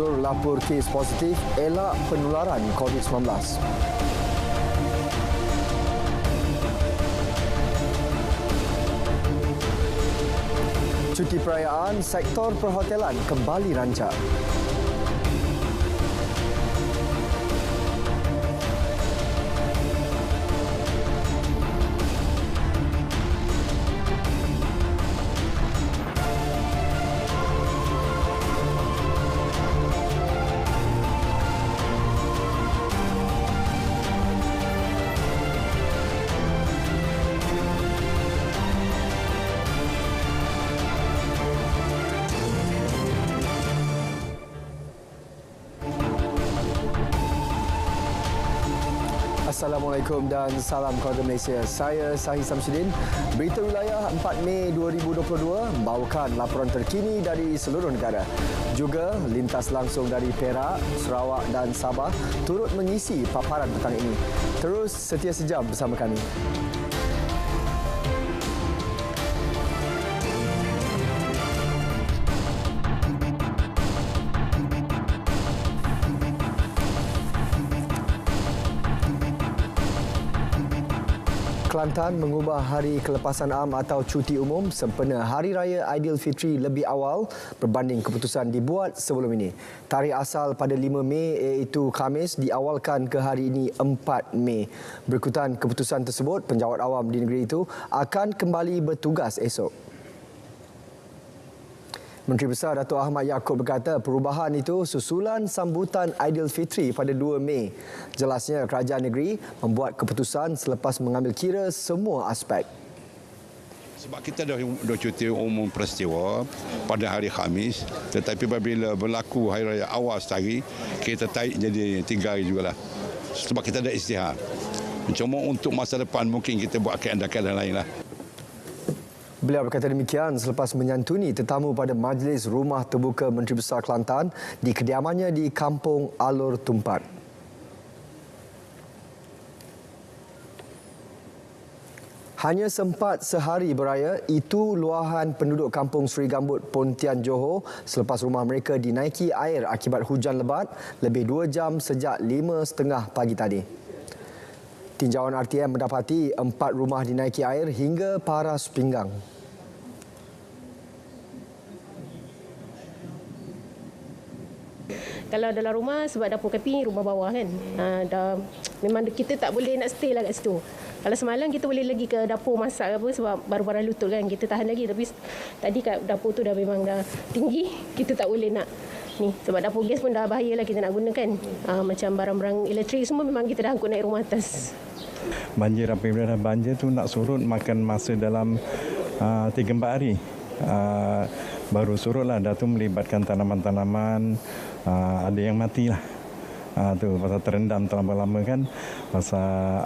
Jujur lapor kes positif, elak penularan COVID-19. Cuti perayaan, sektor perhotelan kembali rancak. Assalamualaikum dan salam keluarga Malaysia. Saya Sahih Samsudin. Berita Wilayah 4 Mei 2022 membawakan laporan terkini dari seluruh negara. Juga lintas langsung dari Perak, Sarawak dan Sabah turut mengisi paparan petang ini. Terus setia sejam bersama kami. Kelantan mengubah hari kelepasan am atau cuti umum sempena Hari Raya Aidilfitri lebih awal berbanding keputusan dibuat sebelum ini. Tarikh asal pada 5 Mei iaitu Khamis diawalkan ke hari ini 4 Mei. Berikutan keputusan tersebut, penjawat awam di negeri itu akan kembali bertugas esok. Menteri Besar Datuk Ahmad Yaakob berkata perubahan itu susulan sambutan Aidilfitri pada 2 Mei. Jelasnya kerajaan negeri membuat keputusan selepas mengambil kira semua aspek. Sebab kita dah cuti umum peristiwa pada hari Khamis, tetapi apabila berlaku Hari Raya awal sehari, kita tarik jadi 3 hari jugalah. Sebab kita ada istihar. Cuma untuk masa depan mungkin kita buat keadaan lain lah. Beliau berkata demikian selepas menyantuni tetamu pada Majlis Rumah Terbuka Menteri Besar Kelantan di kediamannya di Kampung Alor Tumpat. Hanya sempat sehari beraya, itu luahan penduduk Kampung Seri Gambut, Pontian, Johor selepas rumah mereka dinaiki air akibat hujan lebat lebih 2 jam sejak 5.30 pagi tadi. Tinjauan RTM mendapati 4 rumah dinaiki air hingga paras pinggang. Kalau dalam rumah, sebab dapur kapi rumah bawah kan. Memang kita tak boleh nak stay lah kat situ. Kalau semalam kita boleh lagi ke dapur masak apa sebab barang-barang lutut kan. Kita tahan lagi, tapi tadi kat dapur tu dah memang dah tinggi. Kita tak boleh nak ni. Sebab dapur gas pun dah bahayalah kita nak gunakan. Macam barang-barang elektrik semua memang kita dah angkut naik rumah atas. Banjir, apabila banjir tu nak surut makan masa dalam 3-4 hari. Baru surutlah, dah tu melibatkan tanaman-tanaman, ada yang matilah. Tu pasal terendam terlalu lama kan, pasal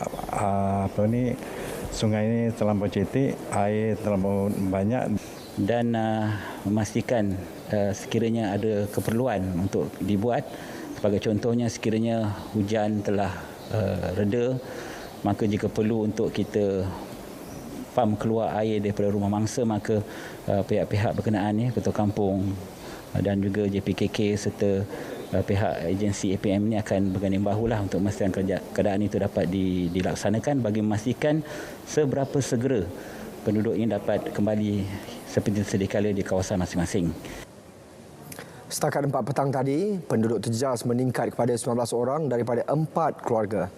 sungai ni terlampau cetek, air terlalu banyak. Dan memastikan sekiranya ada keperluan untuk dibuat, sebagai contohnya sekiranya hujan telah reda, maka jika perlu untuk kita pam keluar air daripada rumah mangsa, maka pihak-pihak berkenaan, Ketua Kampung dan juga JPKK serta pihak agensi APM ini akan berganding bahulah untuk memastikan keadaan itu dapat dilaksanakan bagi memastikan seberapa segera penduduk ini dapat kembali seperti sedia kala di kawasan masing-masing. Setakat 4 petang tadi, penduduk terjejas meningkat kepada 19 orang daripada 4 keluarga.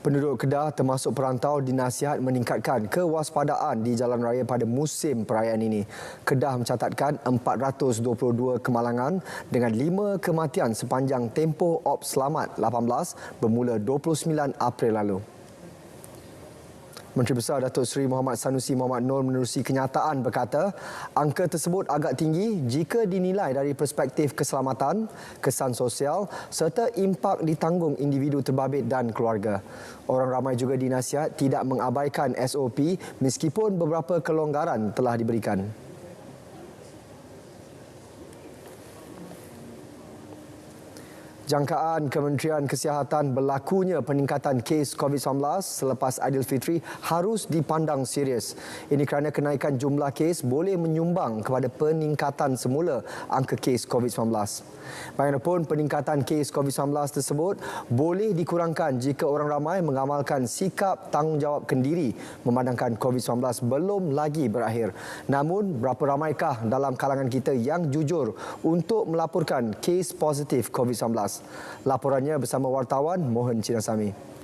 Penduduk Kedah termasuk perantau dinasihat meningkatkan kewaspadaan di jalan raya pada musim perayaan ini. Kedah mencatatkan 422 kemalangan dengan 5 kematian sepanjang tempoh Ops Selamat 18 bermula 29 April lalu. Menteri Besar Datuk Seri Muhammad Sanusi Muhammad Noor menerusi kenyataan berkata angka tersebut agak tinggi jika dinilai dari perspektif keselamatan, kesan sosial serta impak ditanggung individu terbabit dan keluarga. Orang ramai juga dinasihat tidak mengabaikan SOP meskipun beberapa kelonggaran telah diberikan. Jangkaan Kementerian Kesihatan berlakunya peningkatan kes COVID-19 selepas Aidilfitri harus dipandang serius. Ini kerana kenaikan jumlah kes boleh menyumbang kepada peningkatan semula angka kes COVID-19. Bagaimanapun, peningkatan kes COVID-19 tersebut boleh dikurangkan jika orang ramai mengamalkan sikap tanggungjawab kendiri memandangkan COVID-19 belum lagi berakhir. Namun, berapa ramaikah dalam kalangan kita yang jujur untuk melaporkan kes positif COVID-19? Laporannya bersama wartawan Mohan Cinasami.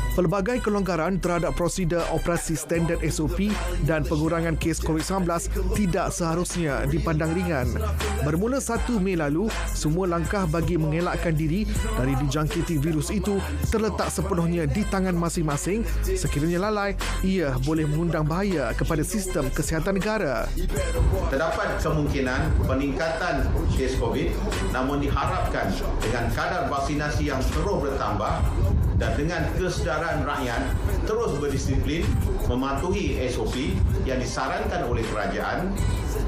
Pelbagai kelonggaran terhadap prosedur operasi standard SOP dan pengurangan kes COVID-19 tidak seharusnya dipandang ringan. Bermula 1 Mei lalu, semua langkah bagi mengelakkan diri dari dijangkiti virus itu terletak sepenuhnya di tangan masing-masing. Sekiranya lalai, ia boleh mengundang bahaya kepada sistem kesihatan negara. Terdapat kemungkinan peningkatan kes COVID, namun diharapkan dengan kadar vaksinasi yang terus bertambah dan dengan kesedaran rakyat terus berdisiplin mematuhi SOP yang disarankan oleh kerajaan,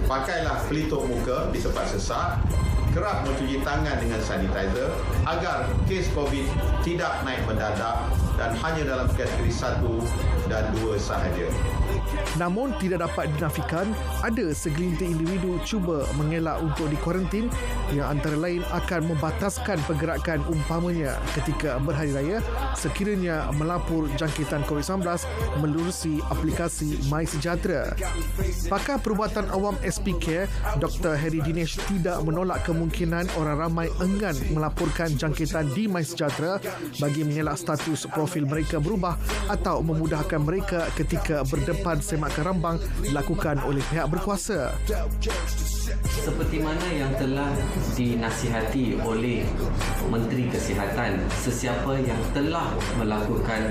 pakailah pelitup muka di tempat sesak, kerap mencuci tangan dengan sanitizer agar kes COVID tidak naik mendadak dan hanya dalam kategori 1 dan 2 sahaja. Namun tidak dapat dinafikan ada segelintir individu cuba mengelak untuk dikuarantin yang antara lain akan membataskan pergerakan umpamanya ketika berhari raya sekiranya melapor jangkitan COVID-19 menerusi aplikasi MySejahtera. Pakar Perubatan Awam SP Care, Dr. Harry Dinesh tidak menolak kemungkinan orang ramai enggan melaporkan jangkitan di MySejahtera bagi mengelak status profil mereka berubah atau memudahkan mereka ketika berdepan semakan rambang dilakukan oleh pihak berkuasa. Seperti mana yang telah dinasihati oleh Menteri Kesihatan, sesiapa yang telah melakukan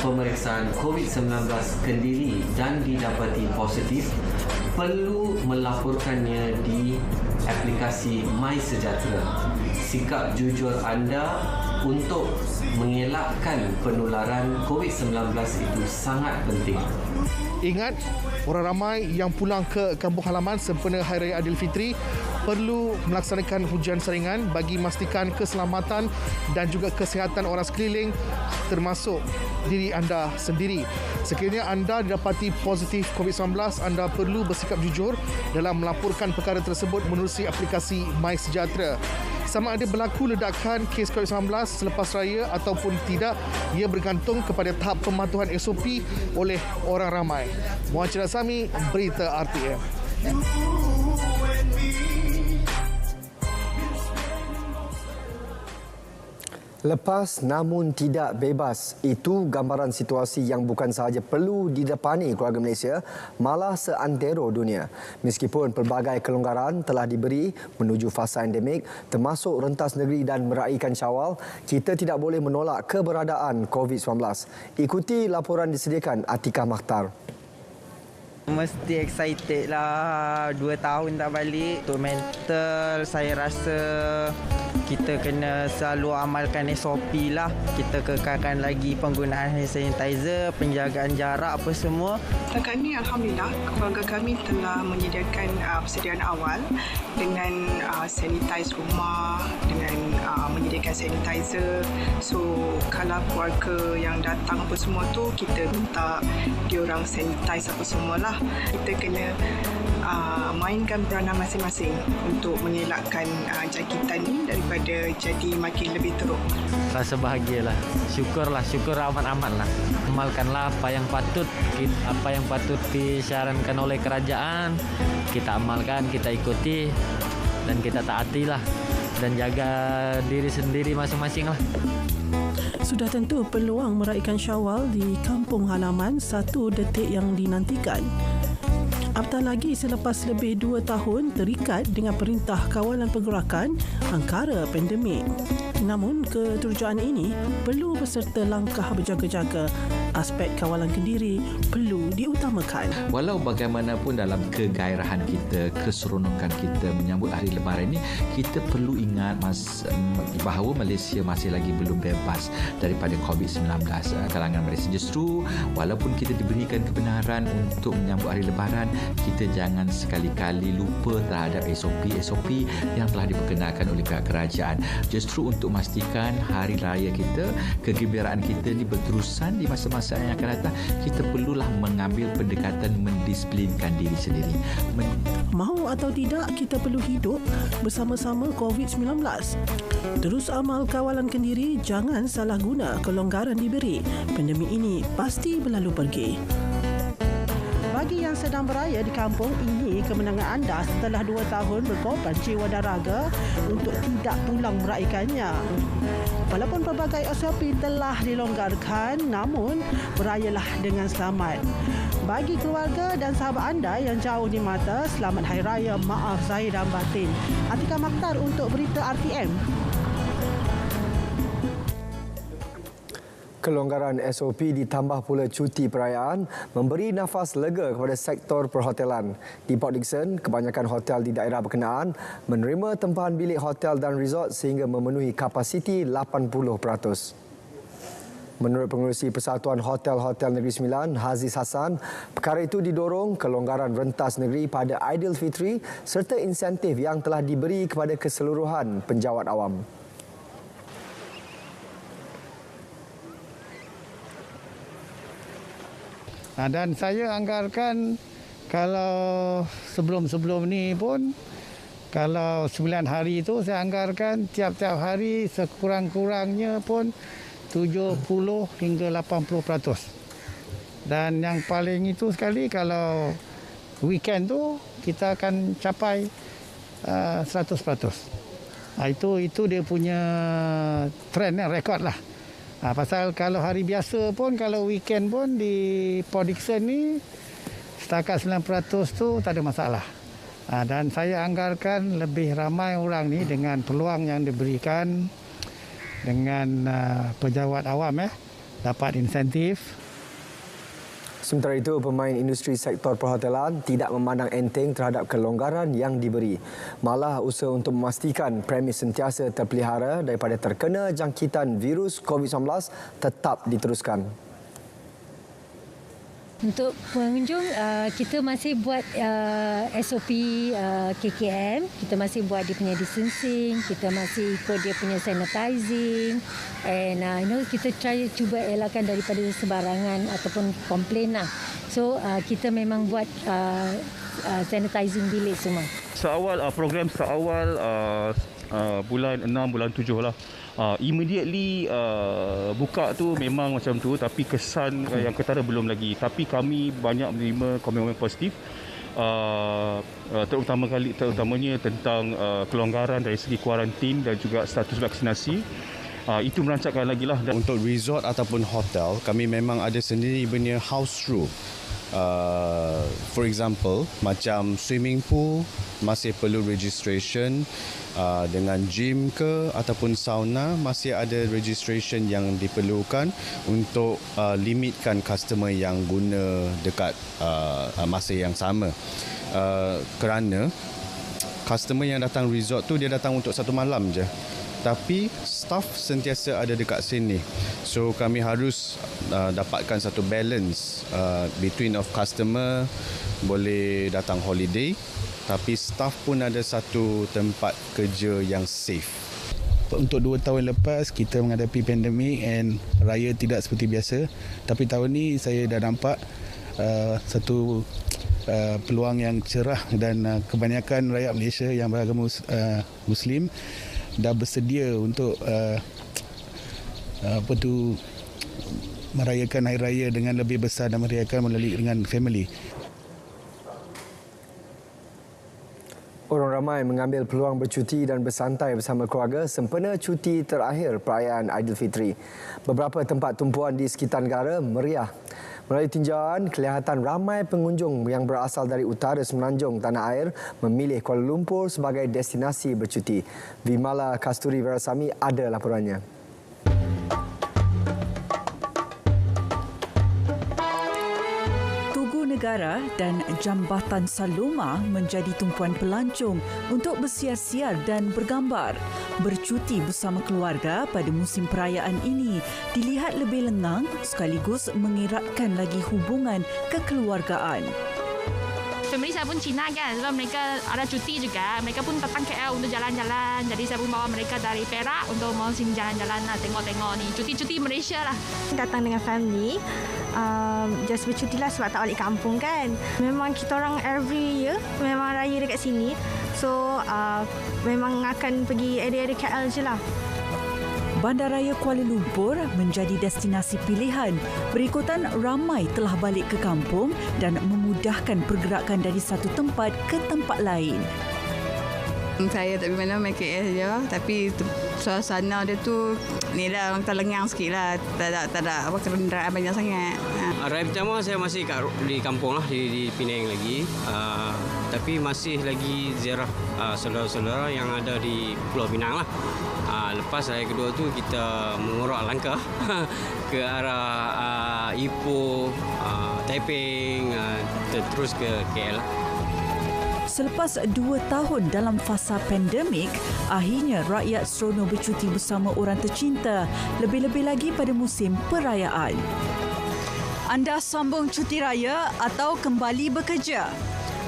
pemeriksaan COVID-19 kendiri dan didapati positif perlu melaporkannya di aplikasi MySejahtera. Sikap jujur anda untuk mengelakkan penularan COVID-19 itu sangat penting. Ingat, orang ramai yang pulang ke kampung halaman sempena Hari Raya Aidilfitri perlu melaksanakan hujan saringan bagi memastikan keselamatan dan juga kesihatan orang sekeliling termasuk diri anda sendiri. Sekiranya anda didapati positif COVID-19, anda perlu bersikap jujur dalam melaporkan perkara tersebut menerusi aplikasi MySejahtera. Sama ada berlaku ledakan kes COVID-19 selepas raya ataupun tidak, ia bergantung kepada tahap pematuhan SOP oleh orang ramai. Mohan Cinasami, Berita RTM. Lepas namun tidak bebas, itu gambaran situasi yang bukan sahaja perlu didepani keluarga Malaysia, malah seantero dunia. Meskipun pelbagai kelonggaran telah diberi menuju fasa endemik, termasuk rentas negeri dan meraikan Syawal, kita tidak boleh menolak keberadaan COVID-19. Ikuti laporan disediakan Atikah Makhtar. Mesti excited lah, 2 tahun tak balik. Untuk mental, saya rasa kita kena selalu amalkan SOP lah. Kita kekalkan lagi penggunaan hand sanitizer, penjagaan jarak apa semua. Setakat ini Alhamdulillah keluarga kami telah menyediakan persediaan awal dengan sanitize rumah, dengan menyediakan sanitizer. So kalau keluarga yang datang apa semua tu kita minta diorang sanitize apa semualah. Kita kena mainkan peranan masing-masing untuk mengelakkan jangkitan ini daripada jadi makin lebih teruk. Rasa bahagialah, syukur amat-amat lah. Amalkanlah apa yang patut disyarankan oleh kerajaan, kita amalkan, kita ikuti dan kita taati lah, dan jaga diri sendiri masing-masing lah. Sudah tentu peluang meraihkan Syawal di kampung halaman satu detik yang dinantikan. Apatah lagi selepas lebih 2 tahun terikat dengan Perintah Kawalan Pergerakan angkara pandemik. Namun, keterujaan ini perlu beserta langkah berjaga-jaga. Aspek kawalan kendiri perlu diutamakan. Walau bagaimanapun dalam kegairahan kita, keseronokan kita menyambut hari Lebaran ini, kita perlu ingat bahawa Malaysia masih lagi belum bebas daripada COVID-19. Kalangan Malaysia justru walaupun kita diberikan kebenaran untuk menyambut hari Lebaran, kita jangan sekali-kali lupa terhadap SOP yang telah diperkenalkan oleh pihak kerajaan. Justru untuk memastikan hari raya kita, kegembiraan kita ini berterusan di masa-masa yang akan datang, kita perlulah mengambil pendekatan mendisiplinkan diri sendiri. Mahu atau tidak, kita perlu hidup bersama-sama COVID-19. Terus amal kawalan kendiri, jangan salah guna kelonggaran diberi. Pandemik ini pasti berlalu pergi. Bagi yang sedang beraya di kampung, ini kemenangan anda setelah 2 tahun berkorban jiwa dan raga untuk tidak pulang meraihkannya. Walaupun pelbagai SOP telah dilonggarkan, namun berayalah dengan selamat. Bagi keluarga dan sahabat anda yang jauh di mata, selamat Hari Raya, maaf zahir dan batin. Atika Makhtar untuk Berita RTM. Kelonggaran SOP ditambah pula cuti perayaan memberi nafas lega kepada sektor perhotelan. Di Port Dickson, kebanyakan hotel di daerah berkenaan menerima tempahan bilik hotel dan resort sehingga memenuhi kapasiti 80%. Menurut Pengerusi Persatuan Hotel-Hotel Negeri Sembilan, Haziz Hassan, perkara itu didorong kelonggaran rentas negeri pada Aidilfitri serta insentif yang telah diberi kepada keseluruhan penjawat awam. Dan saya anggarkan kalau sebelum-sebelum ni pun, kalau 9 hari itu saya anggarkan tiap-tiap hari sekurang-kurangnya pun 70 hingga 80%. Dan yang paling itu sekali kalau weekend tu kita akan capai 100%. Itu dia punya trend, rekod lah. Pasal kalau hari biasa pun, kalau weekend pun di Port Dickson ni setakat 9% tu tak ada masalah. Dan saya anggarkan lebih ramai orang ni dengan peluang yang diberikan dengan pejabat awam dapat insentif. Sementara itu, pemain industri sektor perhotelan tidak memandang enteng terhadap kelonggaran yang diberi. Malah usaha untuk memastikan premis sentiasa terpelihara daripada terkena jangkitan virus COVID-19 tetap diteruskan. Untuk pengunjung, kita masih buat SOP KKM, kita masih buat dia punya distancing, kita masih ikut dia punya sanitizing, and kita cuba elakkan daripada sebarangan ataupun komplain lah. So kita memang buat sanitizing bilik semua. Program seawal bulan 6, bulan 7 lah. Immediately buka tu memang macam tu, tapi kesan yang ketara belum lagi. Tapi kami banyak menerima komen-komen positif, terutamanya tentang kelonggaran dari segi kuarantin dan juga status vaksinasi. Itu merancangkan lagi lah. Untuk resort ataupun hotel, kami memang ada sendiri punya house rule. For example, macam swimming pool masih perlu registration, dengan gym ke ataupun sauna masih ada registration yang diperlukan untuk limitkan customer yang guna dekat masa yang sama. Kerana customer yang datang resort tu dia datang untuk 1 malam je, tapi staff sentiasa ada dekat sini. So kami harus dapatkan satu balance between of customer boleh datang holiday, tapi staff pun ada satu tempat kerja yang safe. Untuk 2 tahun lepas kita menghadapi pandemik and raya tidak seperti biasa, tapi tahun ni saya dah nampak satu peluang yang cerah dan kebanyakan rakyat Malaysia yang beragama Muslim dah bersedia untuk merayakan hari raya dengan lebih besar dan merayakan melalui dengan family. Orang ramai mengambil peluang bercuti dan bersantai bersama keluarga sempena cuti terakhir perayaan Aidilfitri. Beberapa tempat tumpuan di sekitar negara meriah. Melalui tinjauan, kelihatan ramai pengunjung yang berasal dari utara semenanjung tanah air memilih Kuala Lumpur sebagai destinasi bercuti. Vimala Kasturi Verasamy ada laporannya. Tugu Negara dan Jambatan Saloma menjadi tumpuan pelancong untuk bersiar-siar dan bergambar. Bercuti bersama keluarga pada musim perayaan ini dilihat lebih lengang sekaligus mengeratkan lagi hubungan kekeluargaan. Family saya pun Cina kan, sebab mereka ada cuti juga. Mereka pun datang KL untuk jalan-jalan. Jadi saya pun bawa mereka dari Perak untuk mau sini jalan-jalan, tengok-tengok ni. Cuti-cuti Malaysia lah. Datang dengan family, just bercuti lah sebab tak balik kampung kan. Memang kita orang every year memang raya dekat sini. So memang akan pergi area-area KL je lah. Bandaraya Kuala Lumpur menjadi destinasi pilihan berikutan ramai telah balik ke kampung dan memudahkan pergerakan dari satu tempat ke tempat lain. Saya tak pergi mana, main KL je. Tapi suasana dia tu ni dah orang lengang sikit lah. Tak ada apa kenderaan banyak sangat. Raya pertama saya masih di kampung lah, di Penang lagi. Tapi masih lagi ziarah saudara-saudara yang ada di Pulau Pinang lah. Lepas raya kedua tu kita mengurak langkah ke arah Ipoh, Taiping, terus ke KL. Selepas 2 tahun dalam fasa pandemik, akhirnya rakyat seronok bercuti bersama orang tercinta, lebih-lebih lagi pada musim perayaan. Anda sambung cuti raya atau kembali bekerja?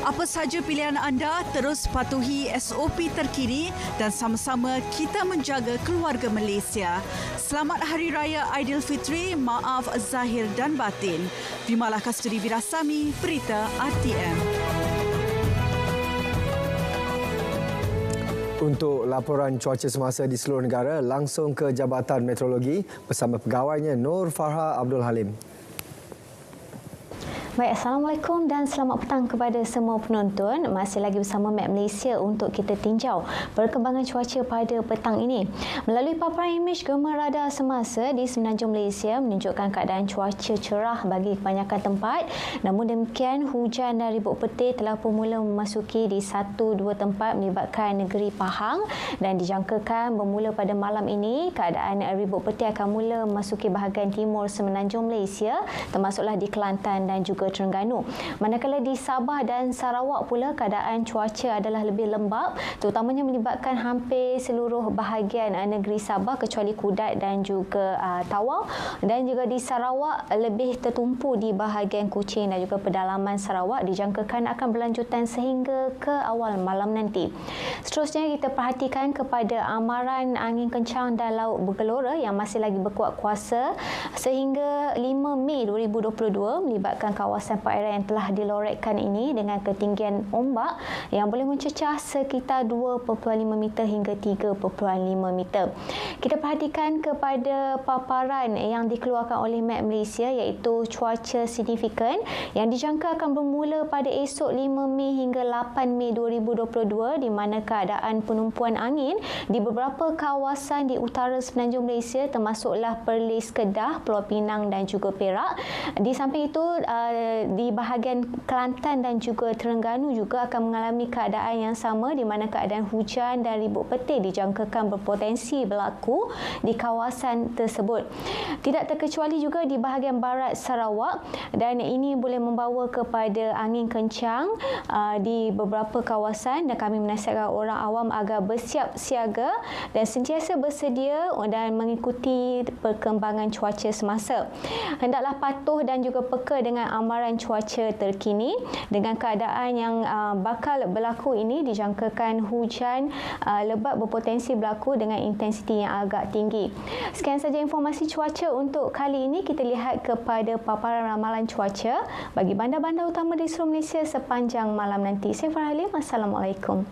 Apa saja pilihan anda, terus patuhi SOP terkini dan sama-sama kita menjaga keluarga Malaysia. Selamat Hari Raya Aidilfitri, maaf zahir dan batin. Vimala Kasturi Verasamy, Berita RTM. Untuk laporan cuaca semasa di seluruh negara, langsung ke Jabatan Meteorologi bersama pegawainya Nur Farha Abdul Halim. Baik, Assalamualaikum dan selamat petang kepada semua penonton. Masih lagi bersama Map Malaysia untuk kita tinjau perkembangan cuaca pada petang ini. Melalui paparan imej gemar radar semasa di semenanjung Malaysia menunjukkan keadaan cuaca cerah bagi kebanyakan tempat. Namun demikian, hujan dan ribut petir telah pun mula memasuki di 1-2 tempat melibatkan negeri Pahang dan dijangkakan bermula pada malam ini keadaan ribut petir akan mula memasuki bahagian timur semenanjung Malaysia, termasuklah di Kelantan dan juga Terengganu. Manakala di Sabah dan Sarawak pula keadaan cuaca adalah lebih lembap, terutamanya melibatkan hampir seluruh bahagian negeri Sabah kecuali Kudat dan juga Tawau, dan juga di Sarawak lebih tertumpu di bahagian Kuching dan juga pedalaman Sarawak dijangkakan akan berlanjutan sehingga ke awal malam nanti. Seterusnya kita perhatikan kepada amaran angin kencang dan laut bergelora yang masih lagi berkuat kuasa sehingga 5 Mei 2022 melibatkan kawasan perairan yang telah dilorekkan ini dengan ketinggian ombak yang boleh mencecah sekitar 2.5 meter hingga 3.5 meter. Kita perhatikan kepada paparan yang dikeluarkan oleh Map Malaysia iaitu cuaca signifikan yang dijangka akan bermula pada esok 5 Mei hingga 8 Mei 2022 di mana keadaan penumpuan angin di beberapa kawasan di utara semenanjung Malaysia termasuklah Perlis, Kedah, Pulau Pinang dan juga Perak. Di samping itu di bahagian Kelantan dan juga Terengganu juga akan mengalami keadaan yang sama di mana keadaan hujan dan ribut petir dijangkakan berpotensi berlaku di kawasan tersebut. Tidak terkecuali juga di bahagian barat Sarawak dan ini boleh membawa kepada angin kencang di beberapa kawasan dan kami menasihatkan orang awam agar bersiap siaga dan sentiasa bersedia dan mengikuti perkembangan cuaca semasa. Hendaklah patuh dan juga peka dengan amaran cuaca terkini. Dengan keadaan yang bakal berlaku ini dijangkakan hujan lebat berpotensi berlaku dengan intensiti yang agak tinggi. Sekian saja informasi cuaca untuk kali ini. Kita lihat kepada paparan ramalan cuaca bagi bandar-bandar utama di seluruh Malaysia sepanjang malam nanti. Saya Farah Halim. Assalamualaikum.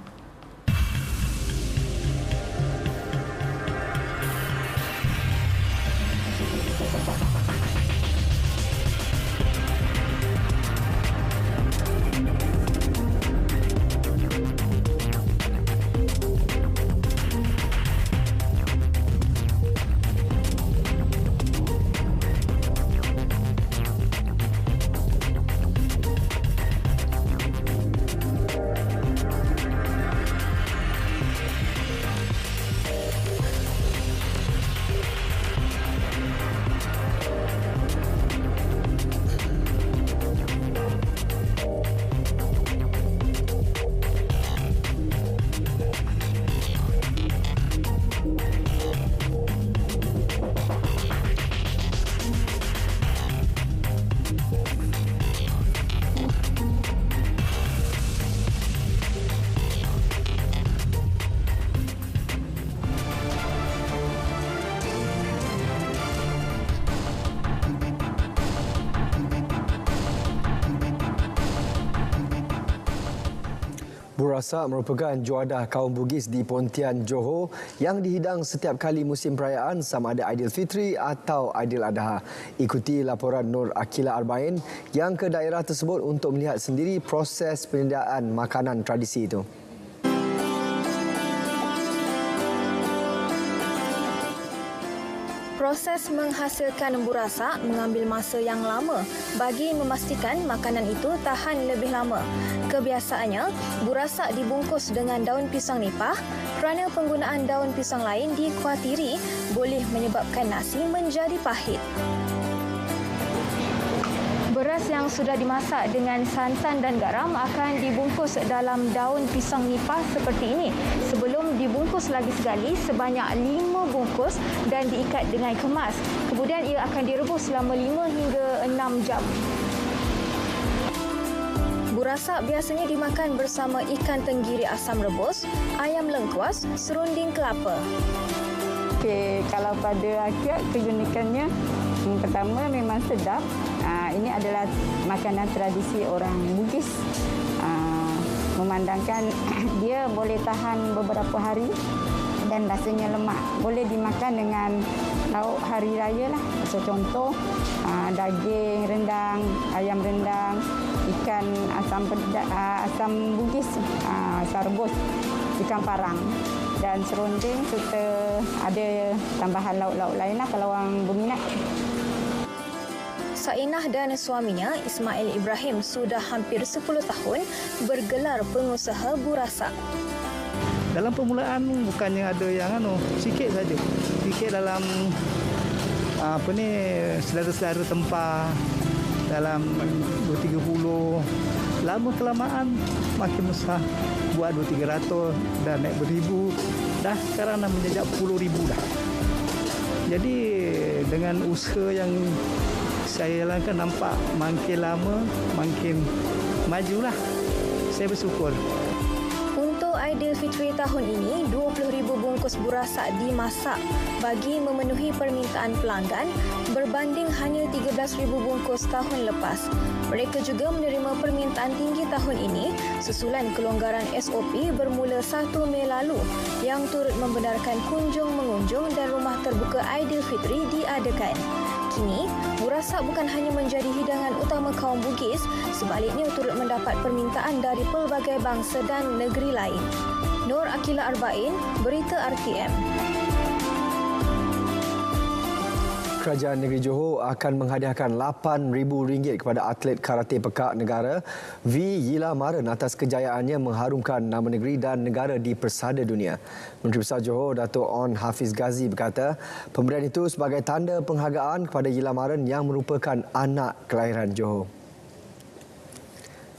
Burasak merupakan juadah kaum Bugis di Pontian, Johor yang dihidang setiap kali musim perayaan sama ada Aidilfitri atau Aidiladha. Ikuti laporan Nur Akila Arbain yang ke daerah tersebut untuk melihat sendiri proses penyediaan makanan tradisi itu. Proses menghasilkan burasak mengambil masa yang lama bagi memastikan makanan itu tahan lebih lama. Kebiasaannya, burasak dibungkus dengan daun pisang nipah kerana penggunaan daun pisang lain dikhawatiri boleh menyebabkan nasi menjadi pahit. Beras yang sudah dimasak dengan santan dan garam akan dibungkus dalam daun pisang nipah seperti ini. Sebelum dibungkus lagi sekali sebanyak 5 bungkus dan diikat dengan kemas. Kemudian ia akan direbus selama 5 hingga 6 jam. Burasak biasanya dimakan bersama ikan tenggiri asam rebus, ayam lengkuas, serunding kelapa. Okey, kalau pada akhirat keunikannya pertama memang sedap. Ini adalah makanan tradisi orang Bugis. Memandangkan dia boleh tahan beberapa hari dan rasanya lemak. Boleh dimakan dengan lauk hari raya lah. Contoh daging rendang, ayam rendang, ikan asam Bugis, sarbus, ikan parang dan serunding serta ada tambahan lauk-lauk lain lah kalau orang berminat. Sainah dan suaminya Ismail Ibrahim sudah hampir 10 tahun bergelar pengusaha burasak. Dalam permulaan bukannya ada yang sikit saja. Sikit dalam selera-selera tempah dalam 230. Lama kelamaan makin besar, buat 200-300 dan naik beribu. Dah sekarang dah menjejak puluh ribu dah. Jadi dengan usaha yang saya jalankan nampak makin lama makin majulah. Saya bersyukur. Untuk Aidilfitri tahun ini, 20,000 bungkus burasak dimasak bagi memenuhi permintaan pelanggan berbanding hanya 13,000 bungkus tahun lepas. Mereka juga menerima permintaan tinggi tahun ini susulan kelonggaran SOP bermula 1 Mei lalu yang turut membenarkan kunjung-mengunjung dan rumah terbuka Aidilfitri diadakan. Kini, burasak bukan hanya menjadi hidangan utama kaum Bugis, sebaliknya turut mendapat permintaan dari pelbagai bangsa dan negeri lain. Nur Akila Arbain, Berita RTM. Kerajaan Negeri Johor akan menghadiahkan RM8,000 kepada atlet karate pekak negara V. Yila Maren atas kejayaannya mengharumkan nama negeri dan negara di persada dunia. Menteri Besar Johor Dato' On Hafiz Ghazi berkata, pemberian itu sebagai tanda penghargaan kepada Yila Maren yang merupakan anak kelahiran Johor.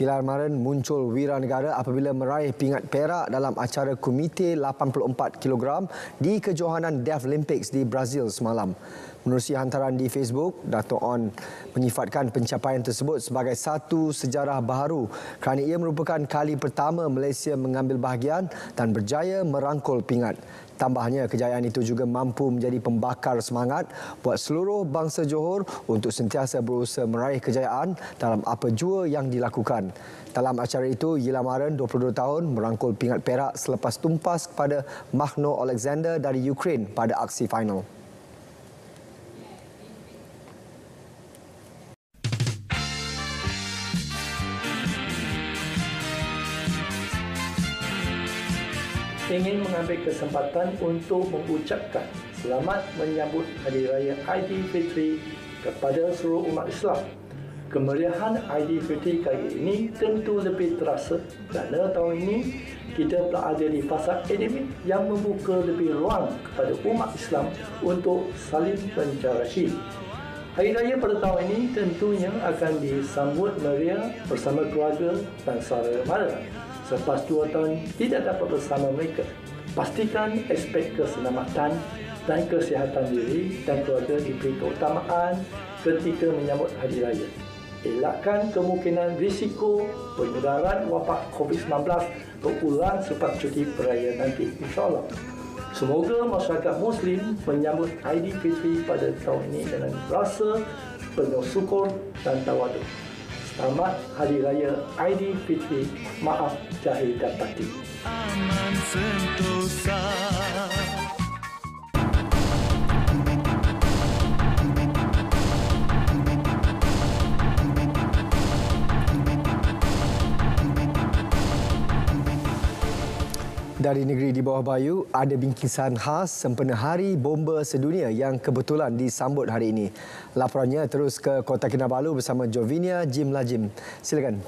Yila Maren muncul wira negara apabila meraih pingat perak dalam acara Komite 84 kg di kejohanan Deaf Olympics di Brazil semalam. Menerusi hantaran di Facebook, Dato' On menyifatkan pencapaian tersebut sebagai satu sejarah baharu kerana ia merupakan kali pertama Malaysia mengambil bahagian dan berjaya merangkul pingat. Tambahnya, kejayaan itu juga mampu menjadi pembakar semangat buat seluruh bangsa Johor untuk sentiasa berusaha meraih kejayaan dalam apa jua yang dilakukan. Dalam acara itu, Yila Maren, 22 tahun, merangkul pingat perak selepas tumpas kepada Magno Alexander dari Ukraine pada aksi final. Ingin mengambil kesempatan untuk mengucapkan selamat menyambut Hari Raya Aidilfitri kepada seluruh umat Islam. Kemeriahan Aidilfitri kali ini tentu lebih terasa kerana tahun ini kita berada di fasa endemik yang membuka lebih ruang kepada umat Islam untuk saling mencarahi. Hari Raya pada tahun ini tentunya akan disambut meriah bersama keluarga dan saudara mara. Selepas 2 tahun tidak dapat bersama mereka, pastikan aspek keselamatan dan kesihatan diri dan keluarga diberi keutamaan ketika menyambut Hari Raya. Elakkan kemungkinan risiko penyebaran wabak COVID-19 berulang selepas cuti perayaan nanti, insyaAllah. Semoga masyarakat Muslim menyambut Aidilfitri pada tahun ini dengan rasa penuh syukur dan tawaduk. Selamat Hari Raya Aidilfitri. Maaf zahir dan batin. Aman Sentosa. Dari negeri di bawah bayu, ada bingkisan khas sempena Hari Bomba Sedunia yang kebetulan disambut hari ini. Laporannya terus ke Kota Kinabalu bersama Jovinia Jim Lajim. Silakan.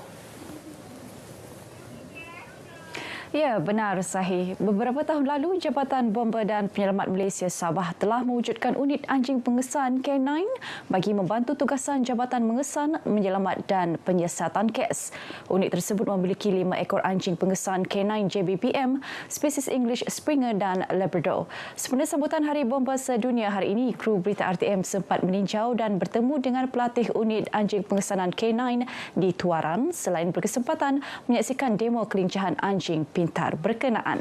Ya, benar Sahih. Beberapa tahun lalu, Jabatan Bomba dan Penyelamat Malaysia Sabah telah mewujudkan unit anjing pengesan K9 bagi membantu tugasan Jabatan Mengesan, Menyelamat dan Penyiasatan kes. Unit tersebut memiliki 5 ekor anjing pengesan K9 JBPM, spesies English Springer dan Labrador. Sempena sambutan Hari Bomba Sedunia hari ini, kru berita RTM sempat meninjau dan bertemu dengan pelatih unit anjing pengesanan K9 di Tuaran selain berkesempatan menyaksikan demo kelincahan anjing pintar berkenaan.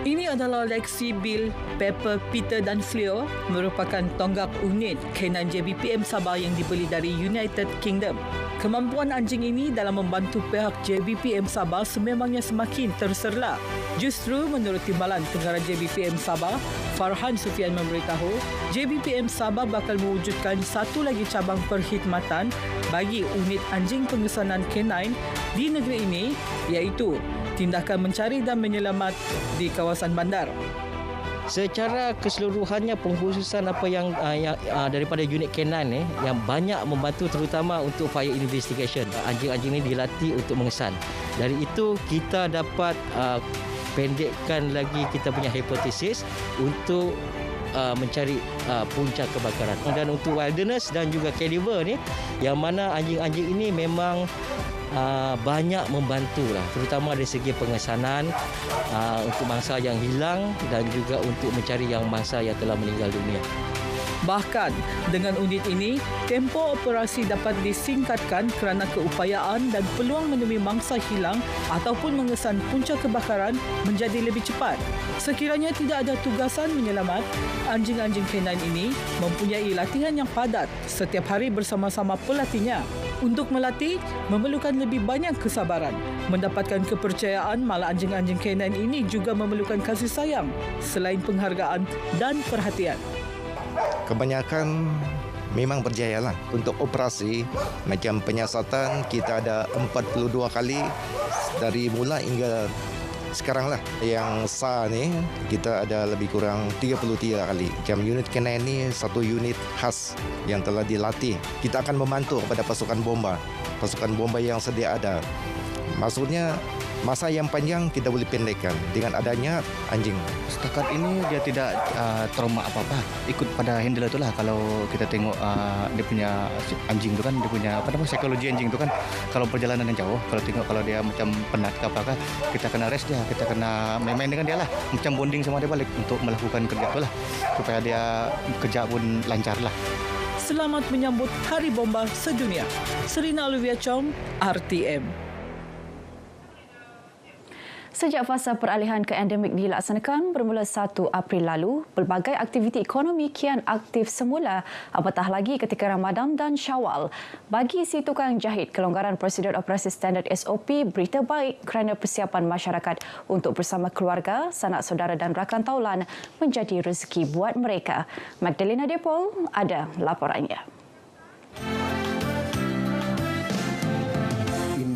Ini adalah Lexi, Bill, Pepper, Peter dan Fleur merupakan tonggak unit K9 JBPM Sabah yang dibeli dari United Kingdom. Kemampuan anjing ini dalam membantu pihak JBPM Sabah sememangnya semakin terserlah. Justru menurut Timbalan Tenggara JBPM Sabah, Farhan Sufian memberitahu, JBPM Sabah bakal mewujudkan satu lagi cabang perkhidmatan bagi unit anjing pengesanan K9 di negeri ini, iaitu tindakan mencari dan menyelamat di kawasan bandar. Secara keseluruhannya pengkhususan apa yang daripada unit K9 yang banyak membantu terutama untuk fire investigation. Anjing-anjing ini dilatih untuk mengesan. Dari itu kita dapat pendekkan lagi kita punya hipotesis untuk mencari punca kebakaran. Dan untuk wilderness dan juga caliber ni, yang mana anjing-anjing ini memang banyak membantulah, terutama dari segi pengesanan untuk mangsa yang hilang dan juga untuk mencari yang mangsa yang telah meninggal dunia. Bahkan dengan unit ini, tempoh operasi dapat disingkatkan kerana keupayaan dan peluang menemui mangsa hilang ataupun mengesan punca kebakaran menjadi lebih cepat. Sekiranya tidak ada tugasan menyelamat, anjing-anjing K9 ini mempunyai latihan yang padat setiap hari bersama-sama pelatihnya. Untuk melatih, memerlukan lebih banyak kesabaran. Mendapatkan kepercayaan, malah anjing-anjing K9 ini juga memerlukan kasih sayang selain penghargaan dan perhatian. Kebanyakan memang berjaya lah. Untuk operasi macam penyiasatan kita ada 42 kali dari mula hingga sekarang lah. Yang SAR ni kita ada lebih kurang 33 kali. Macam unit K9 ni satu unit khas yang telah dilatih. Kita akan membantu kepada pasukan bomba yang sedia ada. Maksudnya masa yang panjang kita boleh pendekkan dengan adanya anjing. Setakat ini dia tidak trauma apa-apa. Ikut pada handler itulah. Kalau kita tengok dia punya anjing tu kan, dia punya psikologi anjing tu kan. Kalau perjalanan yang jauh, kalau dia macam penat ke apakah, kita kena rest dia, kita kena main-main dengan dia lah. Macam bonding sama dia balik untuk melakukan kerja tu lah. Supaya dia kerja pun lancar lah. Selamat menyambut Hari Bomba Sedunia. Serina Olivia Chong, RTM. Sejak fasa peralihan ke endemik dilaksanakan bermula 1 April lalu, pelbagai aktiviti ekonomi kian aktif semula, apatah lagi ketika Ramadan dan Syawal. Bagi si tukang jahit, kelonggaran prosedur operasi standard SOP berita baik kerana persiapan masyarakat untuk bersama keluarga, sanak saudara dan rakan taulan menjadi rezeki buat mereka. Magdalena Depol ada laporannya.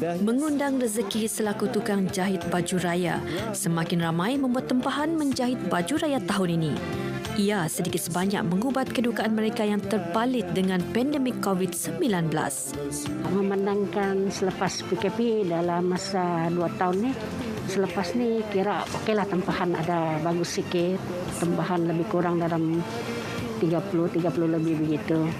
Mengundang rezeki selaku tukang jahit baju raya, semakin ramai membuat tempahan menjahit baju raya tahun ini. Ia sedikit sebanyak mengubat kedukaan mereka yang terpalit dengan pandemik COVID-19. Memandangkan selepas PKP dalam masa 2 tahun ni, selepas ni kira okeylah tempahan ada bagus sikit, tempahan lebih kurang dalam 30 lebih begitu.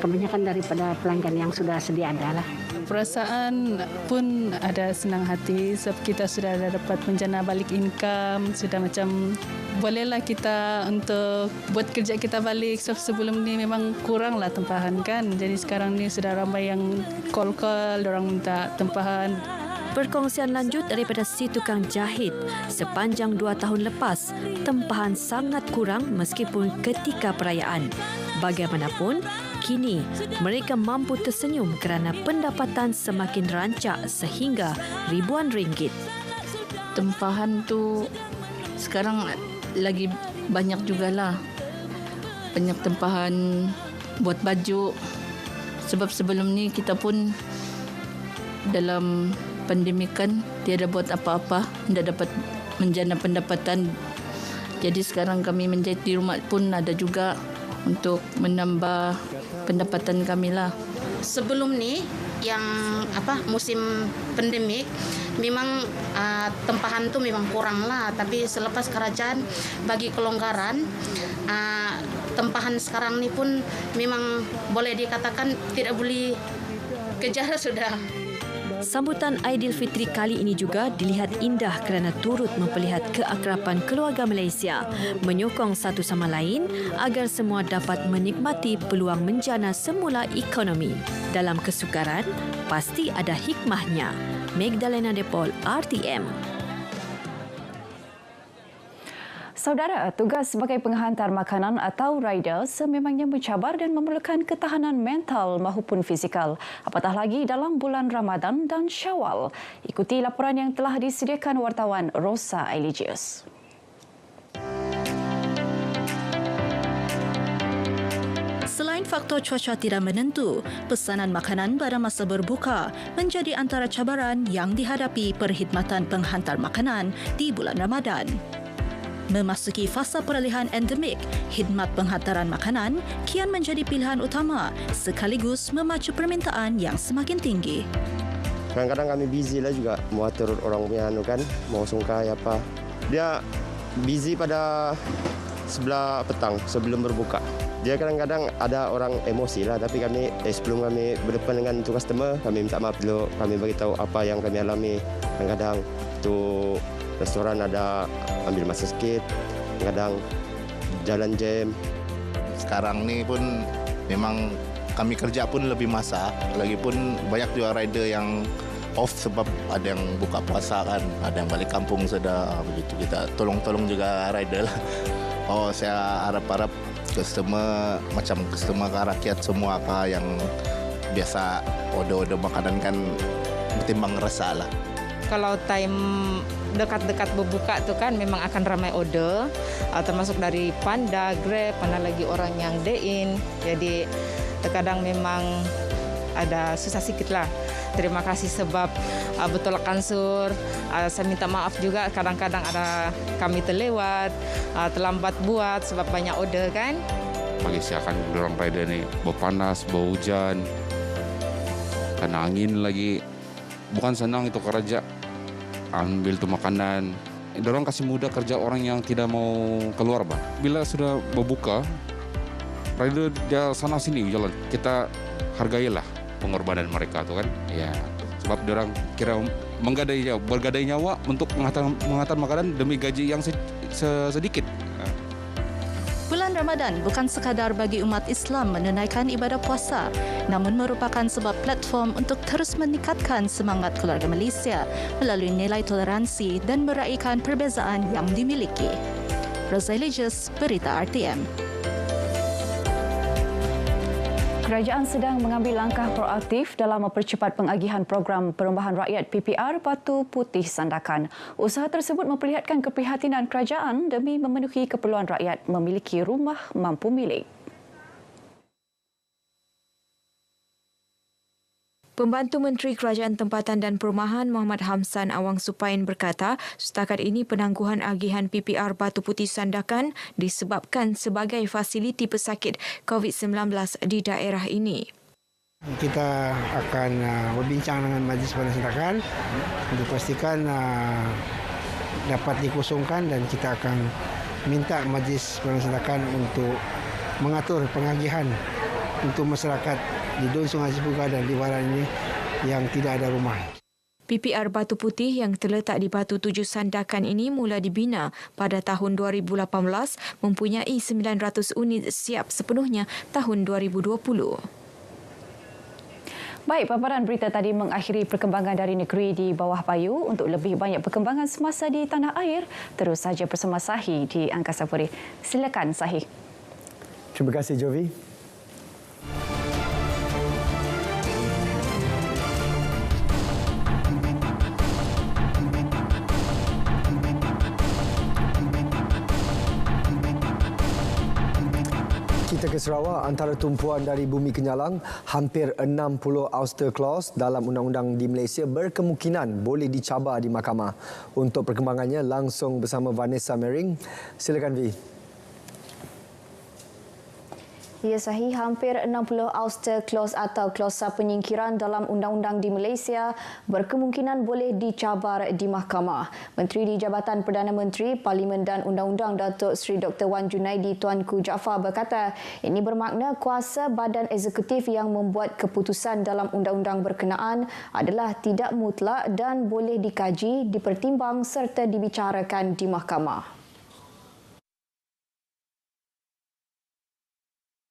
Kebanyakan daripada pelanggan yang sudah sedia ada lah. Perasaan pun ada senang hati sebab kita sudah dapat menjana balik income, sudah macam bolehlah kita untuk buat kerja kita balik. Sebab sebelum ni memang kuranglah tempahan kan. Jadi sekarang ni sudah ramai yang call, orang minta tempahan. Perkongsian lanjut daripada si tukang jahit. Sepanjang 2 tahun lepas, tempahan sangat kurang meskipun ketika perayaan. Bagaimanapun, kini mereka mampu tersenyum kerana pendapatan semakin rancak sehingga ribuan ringgit. Tempahan tu sekarang lagi banyak jugalah. Banyak tempahan buat baju. Sebab sebelum ni kita pun dalam pandemik kan tiada buat apa-apa, tidak dapat menjana pendapatan. Jadi sekarang kami menjahit di rumah pun ada juga untuk menambah pendapatan kami lah. Sebelum ni yang musim pandemik memang tempahan tu memang kurang lah, tapi selepas kerajaan bagi kelonggaran, tempahan sekarang ni pun memang boleh dikatakan tidak boleh kejar sudah. Sambutan Aidilfitri kali ini juga dilihat indah kerana turut memperlihat keakraban keluarga Malaysia, menyokong satu sama lain agar semua dapat menikmati peluang menjana semula ekonomi. Dalam kesukaran, pasti ada hikmahnya. Magdalena Depol, RTM. Saudara, tugas sebagai penghantar makanan atau rider sememangnya mencabar dan memerlukan ketahanan mental maupun fizikal. Apatah lagi dalam bulan Ramadan dan Syawal. Ikuti laporan yang telah disediakan wartawan Rosa Eligius. Selain faktor cuaca tidak menentu, pesanan makanan pada masa berbuka menjadi antara cabaran yang dihadapi perkhidmatan penghantar makanan di bulan Ramadan. Memasuki fasa peralihan endemik, khidmat penghantaran makanan kian menjadi pilihan utama sekaligus memacu permintaan yang semakin tinggi. Kadang-kadang kami busy lah juga mau atur orang punya mau sungkai apa. Dia busy pada sebelah petang sebelum berbuka. Dia kadang-kadang ada orang emosi lah, tapi kami sebelum kami berdepan dengan tu customer, kami minta maaf dulu, kami beritahu apa yang kami alami. Kadang-kadang tu restoran ada ambil masa sikit, kadang jalan jam. Sekarang ni pun memang kami kerja pun lebih masa, lagipun banyak juga rider yang off sebab ada yang buka puasa kan, ada yang balik kampung sudah, begitu kita tolong-tolong juga rider lah. Oh, saya harap-harap customer macam customer rakyat semua yang biasa order-order makanan kan bertimbang rasa lah. Kalau time dekat-dekat berbuka tu kan memang akan ramai order, termasuk dari Panda, Grab, mana lagi orang yang day-in. Jadi terkadang memang ada susah sikit lah. Terima kasih sebab bertolak ansur. Saya minta maaf juga kadang-kadang ada kami terlewat, terlambat buat sebab banyak order kan. Bagi siakan dorang rider ni bau panas, bau hujan, kena angin lagi. Bukan senang itu kerja. Ambil tu makanan. Dorang kasih mudah kerja orang yang tidak mau keluar, bah. Bila sudah berbuka, rider dia sana sini jalan. Kita hargailah pengorbanan mereka tu kan. Ya, sebab dorang kira bergadai nyawa untuk menghantar makanan demi gaji yang sedikit. Bulan Ramadan bukan sekadar bagi umat Islam menunaikan ibadah puasa, namun merupakan sebuah platform untuk terus meningkatkan semangat keluarga Malaysia melalui nilai toleransi dan meraihkan perbezaan yang dimiliki. Rosalie Jus, Berita RTM. Kerajaan sedang mengambil langkah proaktif dalam mempercepat pengagihan program Perumbahan Rakyat PPR Batu Putih Sandakan. Usaha tersebut memperlihatkan keprihatinan kerajaan demi memenuhi keperluan rakyat memiliki rumah mampu milik. Pembantu Menteri Kerajaan Tempatan dan Perumahan Muhammad Hamsan Awang Supain berkata, setakat ini penangguhan agihan PPR Batu Putih Sandakan disebabkan sebagai fasiliti pesakit COVID-19 di daerah ini. Kita akan berbincang dengan Majlis Perundangan Sandakan untuk pastikan dapat dikosongkan dan kita akan minta Majlis Perundangan Sandakan untuk mengatur pengagihan untuk masyarakat di Dun Sungai Cipuga dan di Baran ini yang tidak ada rumah. PPR Batu Putih yang terletak di Batu Tujuh Sandakan ini mula dibina pada tahun 2018, mempunyai 900 unit siap sepenuhnya tahun 2020. Baik, paparan berita tadi mengakhiri perkembangan dari negeri di bawah payu. Untuk lebih banyak perkembangan semasa di tanah air, terus saja bersama Sahi di Angkasa Puri. Silakan Sahi. Terima kasih Jovi. Kita ke Sarawak, antara tumpuan dari bumi kenyalang, hampir 60 ouster clause dalam undang-undang di Malaysia berkemungkinan boleh dicabar di mahkamah. Untuk perkembangannya, langsung bersama Vanessa Mering. Silakan Vi. Ya, Sahi, hampir 60 ouster clause atau klausa penyingkiran dalam undang-undang di Malaysia berkemungkinan boleh dicabar di mahkamah. Menteri di Jabatan Perdana Menteri, Parlimen dan Undang-Undang Datuk Seri Dr. Wan Junaidi Tuanku Jaafar berkata ini bermakna kuasa badan eksekutif yang membuat keputusan dalam undang-undang berkenaan adalah tidak mutlak dan boleh dikaji, dipertimbang serta dibicarakan di mahkamah.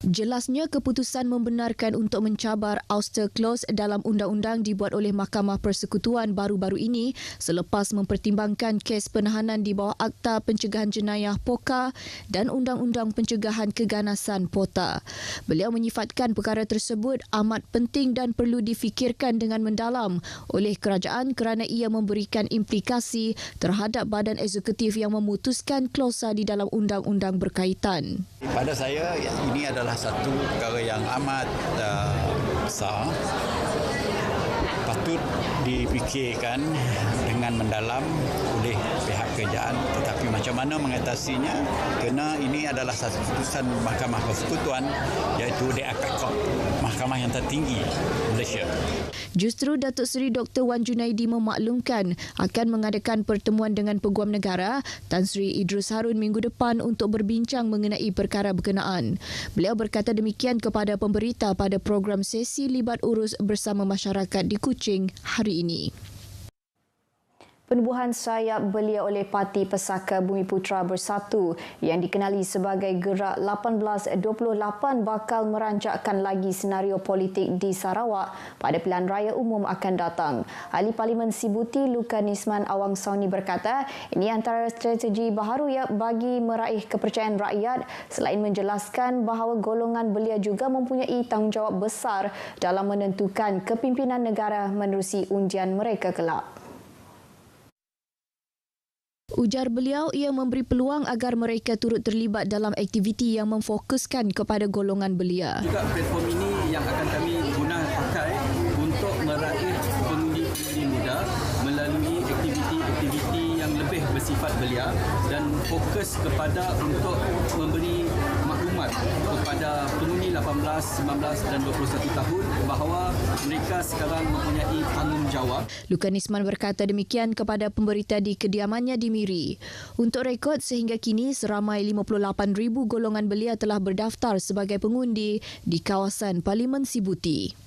Jelasnya keputusan membenarkan untuk mencabar ouster clause dalam undang-undang dibuat oleh Mahkamah Persekutuan baru-baru ini selepas mempertimbangkan kes penahanan di bawah Akta Pencegahan Jenayah POKA dan Undang-Undang Pencegahan Keganasan POTA. Beliau menyifatkan perkara tersebut amat penting dan perlu difikirkan dengan mendalam oleh kerajaan kerana ia memberikan implikasi terhadap badan eksekutif yang memutuskan klausa di dalam undang-undang berkaitan. Pada saya, ini adalah satu perkara yang amat besar, patut dipikirkan dengan mendalam oleh pihak kerajaan, tetapi macam mana mengatasinya kerana ini adalah satu keputusan Mahkamah Persekutuan iaitu The Akad Court, mahkamah yang tertinggi Malaysia. Justru Datuk Seri Dr. Wan Junaidi memaklumkan akan mengadakan pertemuan dengan Peguam Negara Tan Sri Idrus Harun minggu depan untuk berbincang mengenai perkara berkenaan. Beliau berkata demikian kepada pemberita pada program sesi libat urus bersama masyarakat di Kuching hari ini. Penubuhan sayap belia oleh Parti Pesaka Bumiputera Bersatu yang dikenali sebagai Gerak 1828 bakal merancakkan lagi senario politik di Sarawak pada pilihan raya umum akan datang. Ahli Parlimen Sibuti Lukanisman Awang Sauni berkata ini antara strategi baharu bagi meraih kepercayaan rakyat selain menjelaskan bahawa golongan belia juga mempunyai tanggungjawab besar dalam menentukan kepimpinan negara menerusi undian mereka kelak. Ujar beliau, ia memberi peluang agar mereka turut terlibat dalam aktiviti yang memfokuskan kepada golongan belia. Juga platform ini yang akan kami pakai untuk meraih pengundi-pengundi muda melalui aktiviti-aktiviti yang lebih bersifat belia dan fokus kepada untuk memberi maklumat kepada pengundi 18, 19 dan 21 tahun bahawa mereka sekarang mempunyai tanggungjawab. Lukanisman berkata demikian kepada pemberita di kediamannya di Miri. Untuk rekod, sehingga kini seramai 58,000 golongan belia telah berdaftar sebagai pengundi di kawasan Parlimen Sibuti.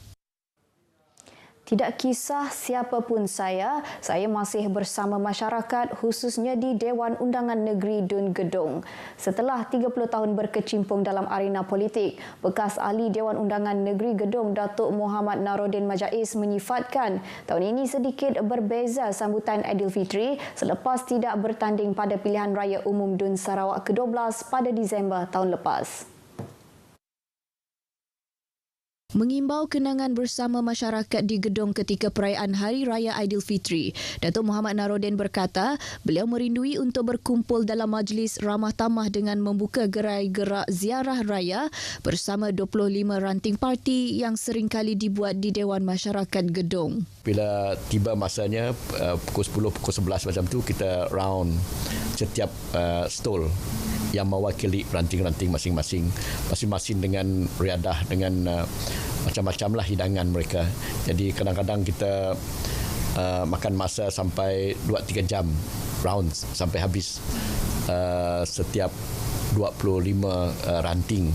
Tidak kisah siapapun saya masih bersama masyarakat khususnya di Dewan Undangan Negeri Dun Gedong. Setelah 30 tahun berkecimpung dalam arena politik, bekas ahli Dewan Undangan Negeri Gedong Datuk Muhammad Narodin Majais menyifatkan tahun ini sedikit berbeza sambutan Aidilfitri selepas tidak bertanding pada pilihan raya umum Dun Sarawak ke-12 pada Disember tahun lepas. Mengimbau kenangan bersama masyarakat di Gedong ketika perayaan Hari Raya Aidilfitri, Datuk Muhammad Narodin berkata beliau merindui untuk berkumpul dalam majlis ramah tamah dengan membuka gerai-gerak ziarah raya bersama 25 ranting parti yang seringkali dibuat di Dewan Masyarakat Gedong. Bila tiba masanya pukul 10, pukul 11 macam tu, kita round setiap stall yang mewakili ranting-ranting masing-masing dengan riadah, dengan macam-macam lah hidangan mereka. Jadi kadang-kadang kita makan masa sampai 2-3 jam round sampai habis setiap 25 ranting,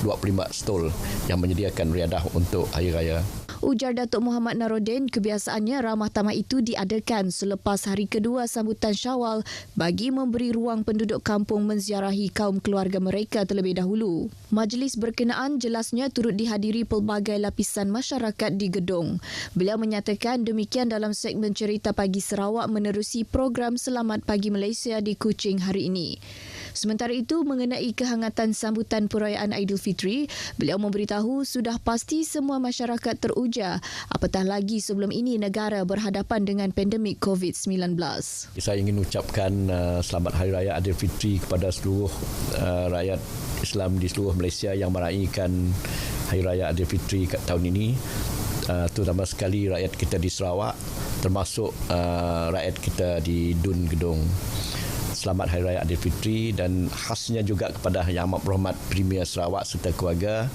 25 stall yang menyediakan riadah untuk Hari Raya. Ujar Datuk Muhammad Naruddin, kebiasaannya ramah tamah itu diadakan selepas hari kedua sambutan Syawal bagi memberi ruang penduduk kampung menziarahi kaum keluarga mereka terlebih dahulu. Majlis berkenaan jelasnya turut dihadiri pelbagai lapisan masyarakat di gedung. Beliau menyatakan demikian dalam segmen Cerita Pagi Sarawak menerusi program Selamat Pagi Malaysia di Kuching hari ini. Sementara itu, mengenai kehangatan sambutan perayaan Aidilfitri, beliau memberitahu sudah pasti semua masyarakat teruja, apatah lagi sebelum ini negara berhadapan dengan pandemik COVID-19. Saya ingin ucapkan selamat Hari Raya Aidilfitri kepada seluruh rakyat Islam di seluruh Malaysia yang meraihkan Hari Raya Aidilfitri tahun ini, terutama sekali rakyat kita di Sarawak, termasuk rakyat kita di Dun Gedong. Selamat Hari Raya Aidilfitri dan khasnya juga kepada Yang Amat Berhormat Premier Sarawak serta keluarga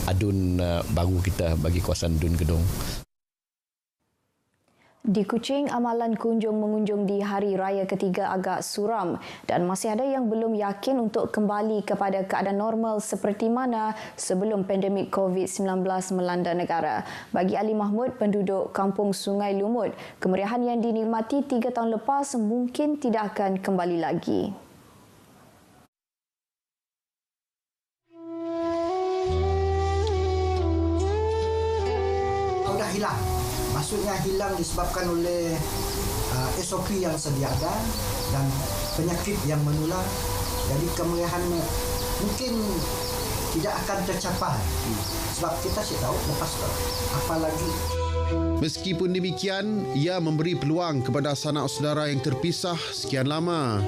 adun baru kita bagi kawasan Dun Gedong. Di Kuching, amalan kunjung-mengunjung di Hari Raya ketiga agak suram dan masih ada yang belum yakin untuk kembali kepada keadaan normal seperti mana sebelum pandemik COVID-19 melanda negara. Bagi Ali Mahmud, penduduk kampung Sungai Lumut, kemeriahan yang dinikmati 3 tahun lepas mungkin tidak akan kembali lagi. Sudah hilang. Maksudnya hilang disebabkan oleh SOP yang sedia ada dan penyakit yang menular. Jadi kemeriahan mungkin tidak akan tercapai. Sebab kita sih tahu lepas tu apa lagi. Meskipun demikian, ia memberi peluang kepada sanak saudara yang terpisah sekian lama.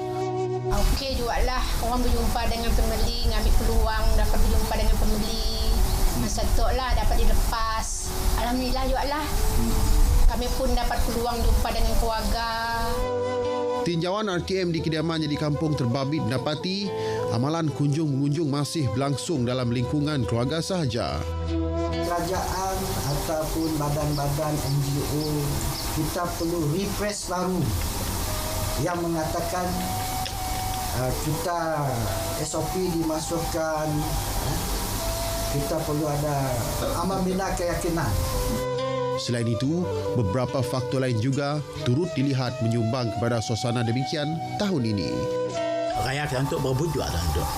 Okey jugalah orang berjumpa dengan pembeli, ngambil peluang dapat berjumpa dengan pembeli. Setoklah dapat dilepas. Alhamdulillah jugalah. Kami pun dapat peluang jumpa dengan keluarga. Tinjauan RTM di kediamannya di Kampung Terbabit mendapati amalan kunjung-mengunjung masih berlangsung dalam lingkungan keluarga sahaja. Kerajaan ataupun badan-badan NGO, kita perlu refresh baru yang mengatakan kita SOP dimasukkan, kita perlu ada amal bina keyakinan. Selain itu, beberapa faktor lain juga turut dilihat menyumbang kepada suasana demikian tahun ini. Rakyat untuk berebut juga untuk.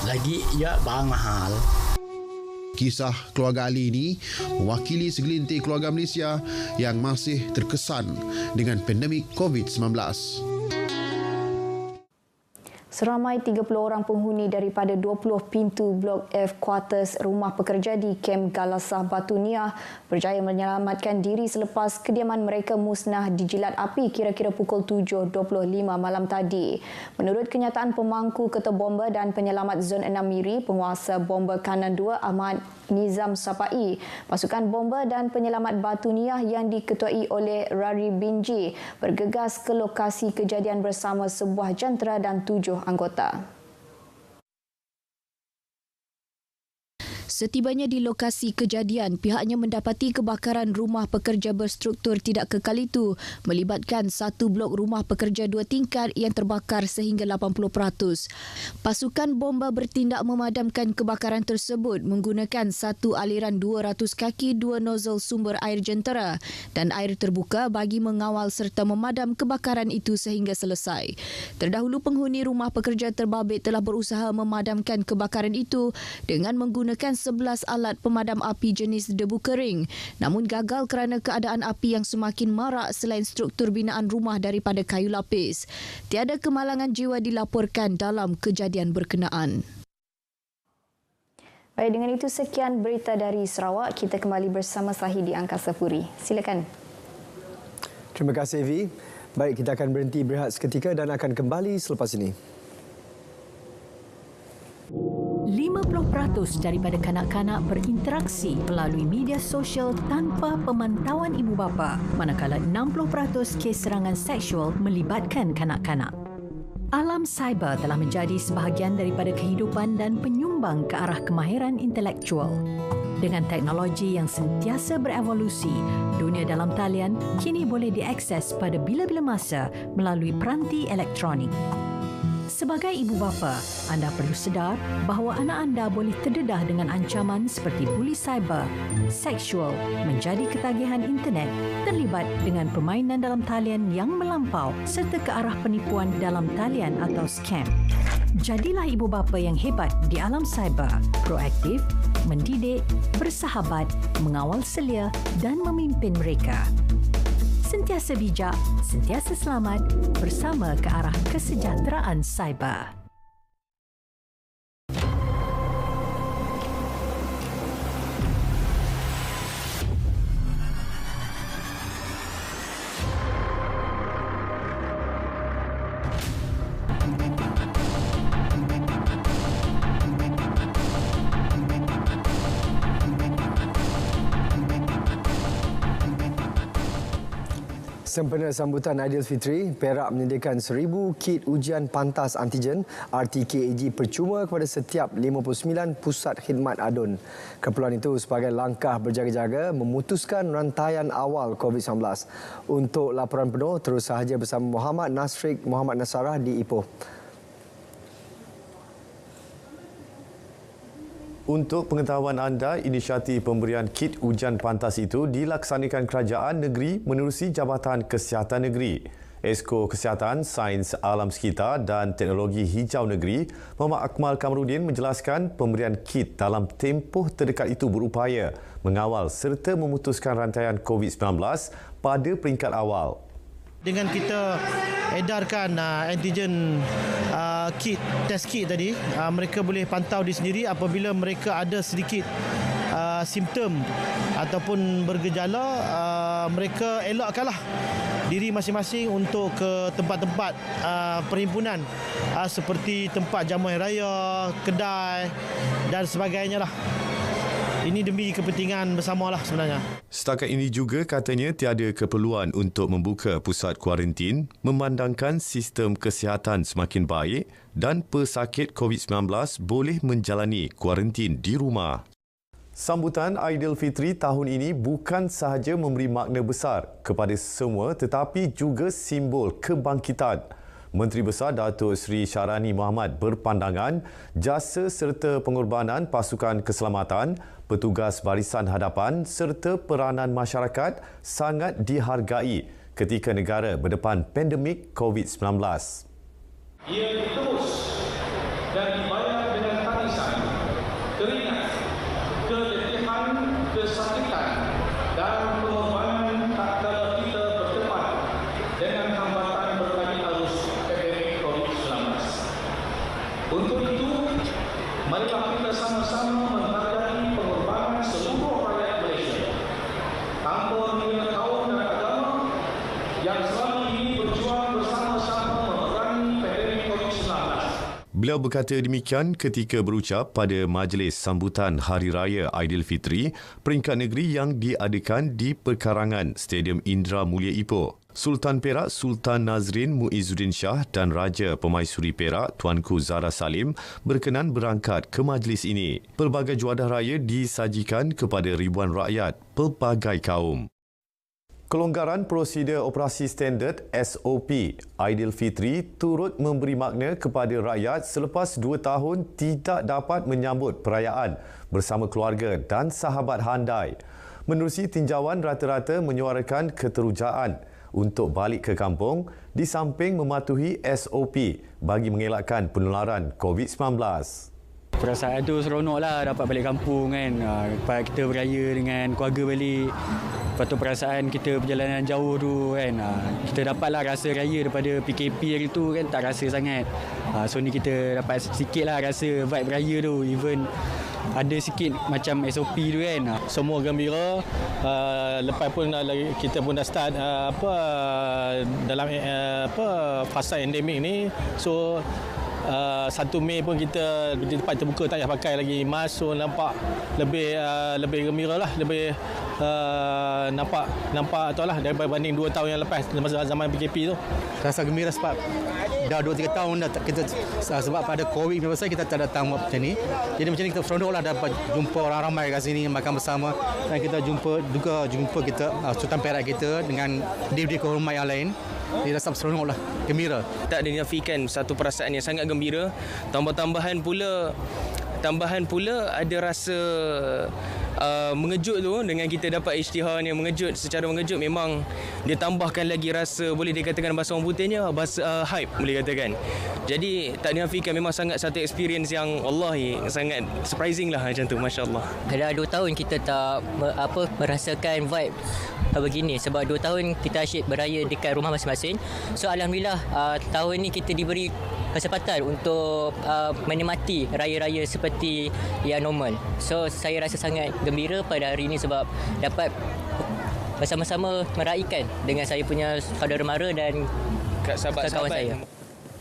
Lagi ya barang mahal. Kisah keluarga Ali ini mewakili segelintir keluarga Malaysia yang masih terkesan dengan pandemik COVID-19. Seramai 30 orang penghuni daripada 20 pintu Blok F Quarters Rumah Pekerja di Kem Galasah Batu Niah berjaya menyelamatkan diri selepas kediaman mereka musnah dijilat api kira-kira pukul 7.25 malam tadi. Menurut kenyataan pemangku Ketua Bomba dan Penyelamat Zon 6 Miri, Penguasa Bomba Kanan 2 Ahmad Nizam Sapai, pasukan bomba dan penyelamat Batu Niah yang diketuai oleh Rari Binji bergegas ke lokasi kejadian bersama sebuah jentera dan 7 anggota. Setibanya di lokasi kejadian, pihaknya mendapati kebakaran rumah pekerja berstruktur tidak kekal itu melibatkan satu blok rumah pekerja 2 tingkat yang terbakar sehingga 80%. Pasukan bomba bertindak memadamkan kebakaran tersebut menggunakan satu aliran 200 kaki 2 nozzle sumber air jentera dan air terbuka bagi mengawal serta memadam kebakaran itu sehingga selesai. Terdahulu penghuni rumah pekerja terbabit telah berusaha memadamkan kebakaran itu dengan menggunakan 11 alat pemadam api jenis debu kering, namun gagal kerana keadaan api yang semakin marak selain struktur binaan rumah daripada kayu lapis. Tiada kemalangan jiwa dilaporkan dalam kejadian berkenaan. Baik, dengan itu sekian berita dari Sarawak. Kita kembali bersama Sahidi Angkasa Puri. Silakan. Terima kasih, Vi. Baik, kita akan berhenti berehat seketika dan akan kembali selepas ini. 50% daripada kanak-kanak berinteraksi melalui media sosial tanpa pemantauan ibu bapa, manakala 60% kes serangan seksual melibatkan kanak-kanak. Alam cyber telah menjadi sebahagian daripada kehidupan dan penyumbang ke arah kemahiran intelektual. Dengan teknologi yang sentiasa berevolusi, dunia dalam talian kini boleh diakses pada bila-bila masa melalui peranti elektronik. Sebagai ibu bapa, anda perlu sedar bahawa anak anda boleh terdedah dengan ancaman seperti buli cyber, seksual, menjadi ketagihan internet, terlibat dengan permainan dalam talian yang melampau serta ke arah penipuan dalam talian atau scam. Jadilah ibu bapa yang hebat di alam cyber, proaktif, mendidik, bersahabat, mengawal selia dan memimpin mereka. Sentiasa bijak, sentiasa selamat bersama ke arah kesejahteraan cyber. Sempena sambutan Aidilfitri, Perak menyediakan 1,000 kit ujian pantas antigen RT-KAG percuma kepada setiap 59 pusat khidmat ADUN. Keperluan itu sebagai langkah berjaga-jaga memutuskan rantaian awal COVID-19. Untuk laporan penuh, terus sahaja bersama Muhammad Nasrik Muhammad Nasarah di Ipoh. Untuk pengetahuan anda, inisiatif pemberian kit ujian pantas itu dilaksanakan kerajaan negeri menerusi Jabatan Kesihatan Negeri. Esko Kesihatan, Sains Alam Sekitar dan Teknologi Hijau Negeri, Muhammad Akmal Kamarudin menjelaskan pemberian kit dalam tempoh terdekat itu berupaya mengawal serta memutuskan rantaian COVID-19 pada peringkat awal. Dengan kita edarkan antigen kit, test kit tadi, mereka boleh pantau diri sendiri apabila mereka ada sedikit simptom ataupun bergejala, mereka elakkanlah diri masing-masing untuk ke tempat-tempat perhimpunan seperti tempat jamuan raya, kedai dan sebagainya lah. Ini demi kepentingan bersamalah sebenarnya. Setakat ini juga katanya tiada keperluan untuk membuka pusat kuarantin memandangkan sistem kesihatan semakin baik dan pesakit COVID-19 boleh menjalani kuarantin di rumah. Sambutan Aidilfitri tahun ini bukan sahaja memberi makna besar kepada semua tetapi juga simbol kebangkitan. Menteri Besar Datuk Seri Syarani Mohamad berpandangan jasa serta pengorbanan pasukan keselamatan, petugas barisan hadapan serta peranan masyarakat sangat dihargai ketika negara berdepan pandemik COVID-19. Ia ditebus dan dibayar dengan tangisan, keringat, keletihan, kesakitan dan pengorbanan tak kala kita berdepan dengan hambatan berbagai arus pandemik COVID-19. Untuk itu, marilah kita sama-sama menghargai pengorbanan seluruh rakyat Malaysia tanpa mengira kaum dan agama yang selama ini berjuang bersama-sama memerangi pandemik COVID-19. Beliau berkata demikian ketika berucap pada majlis sambutan Hari Raya Aidilfitri peringkat negeri yang diadakan di perkarangan Stadium Indra Mulia Ipoh. Sultan Perak Sultan Nazrin Muizzuddin Shah dan Raja Pemaisuri Perak Tuanku Zahra Salim berkenan berangkat ke majlis ini. Pelbagai juadah raya disajikan kepada ribuan rakyat pelbagai kaum. Kelonggaran prosedur operasi standard SOP Aidilfitri turut memberi makna kepada rakyat selepas 2 tahun tidak dapat menyambut perayaan bersama keluarga dan sahabat handai. Menerusi tinjauan rata-rata menyuarakan keterujaan untuk balik ke kampung di samping mematuhi SOP bagi mengelakkan penularan COVID-19. Perasaan tu seronoklah dapat balik kampung kan. Lepas kita beraya dengan keluarga balik. Lepas tu perasaan kita perjalanan jauh tu kan. Kita dapatlah rasa raya daripada PKP hari tu kan tak rasa sangat. So ni kita dapat sikitlah rasa vibe raya tu. Even ada sikit macam SOP tu kan. Semua gembira. Lepas pun kita pun dah start dalam fasa endemik ni. So 1 Mei pun kita di tempat terbuka tak payah pakai lagi mask, so nampak lebih gembira lah, lebih nampak tu lah daripada banding 2 tahun yang lepas masa zaman PKP tu. Rasa gembira sebab dah 2-3 tahun dah kita sebab pada COVID-19 kita tak datang macam ni. Jadi macam ni kita seronok lah dapat jumpa orang ramai kat sini makan bersama dan kita jumpa kita Sultan Perak kita dengan div-div kehormat yang lain. Dia rasa seronok lah, gembira. Tak dinafikan satu perasaan yang sangat gembira. Tambahan pula ada rasa mengejut tu, dengan kita dapat isytihar yang mengejut, secara mengejut memang dia tambahkan lagi rasa, boleh dikatakan bahasa orang putihnya hype, boleh katakan. Jadi tak dinafikan memang sangat satu experience yang wallahi sangat surprising lah macam tu, masya-Allah. Dah 2 tahun kita tak merasakan vibe begini, sebab 2 tahun kita asyik beraya dekat rumah masing-masing. So alhamdulillah tahun ni kita diberi kesempatan untuk menikmati raya-raya seperti yang normal. So saya rasa sangat gembira pada hari ini sebab dapat bersama-sama meraihkan dengan saya punya saudara mara dan kawan saya.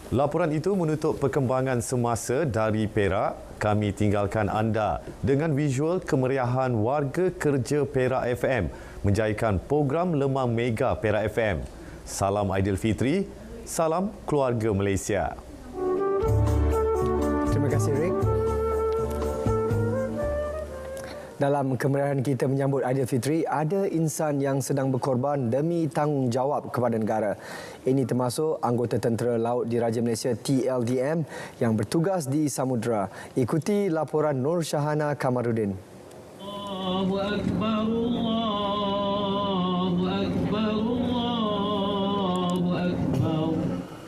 Laporan itu menutup perkembangan semasa dari Perak. Kami tinggalkan anda dengan visual kemeriahan warga kerja Perak FM menjayakan program Lemang Mega Perak FM. Salam Aidilfitri, salam keluarga Malaysia. Terima kasih, Rick. Dalam kemeriahan kita menyambut Aidilfitri, ada insan yang sedang berkorban demi tanggungjawab kepada negara. Ini termasuk anggota Tentera Laut Diraja Malaysia TLDM yang bertugas di samudera. Ikuti laporan Nur Syahana Kamarudin. Allahu Akbar, Allahu Akbar, Allahu Akbar.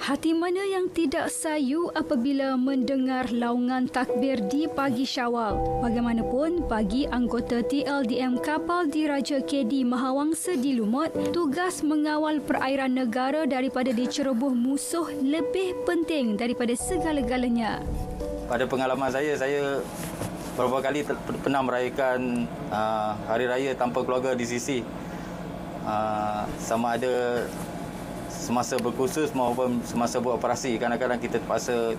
Hati mana yang tidak sayu apabila mendengar laungan takbir di pagi Syawal. Bagaimanapun, bagi anggota TLDM kapal Diraja KD Mahawangsa di Lumut, tugas mengawal perairan negara daripada diceroboh musuh lebih penting daripada segala-galanya. Pada pengalaman saya beberapa kali pernah merayakan Hari Raya tanpa keluarga di sisi. Sama ada semasa berkursus maupun semasa beroperasi, kadang-kadang kita terpaksa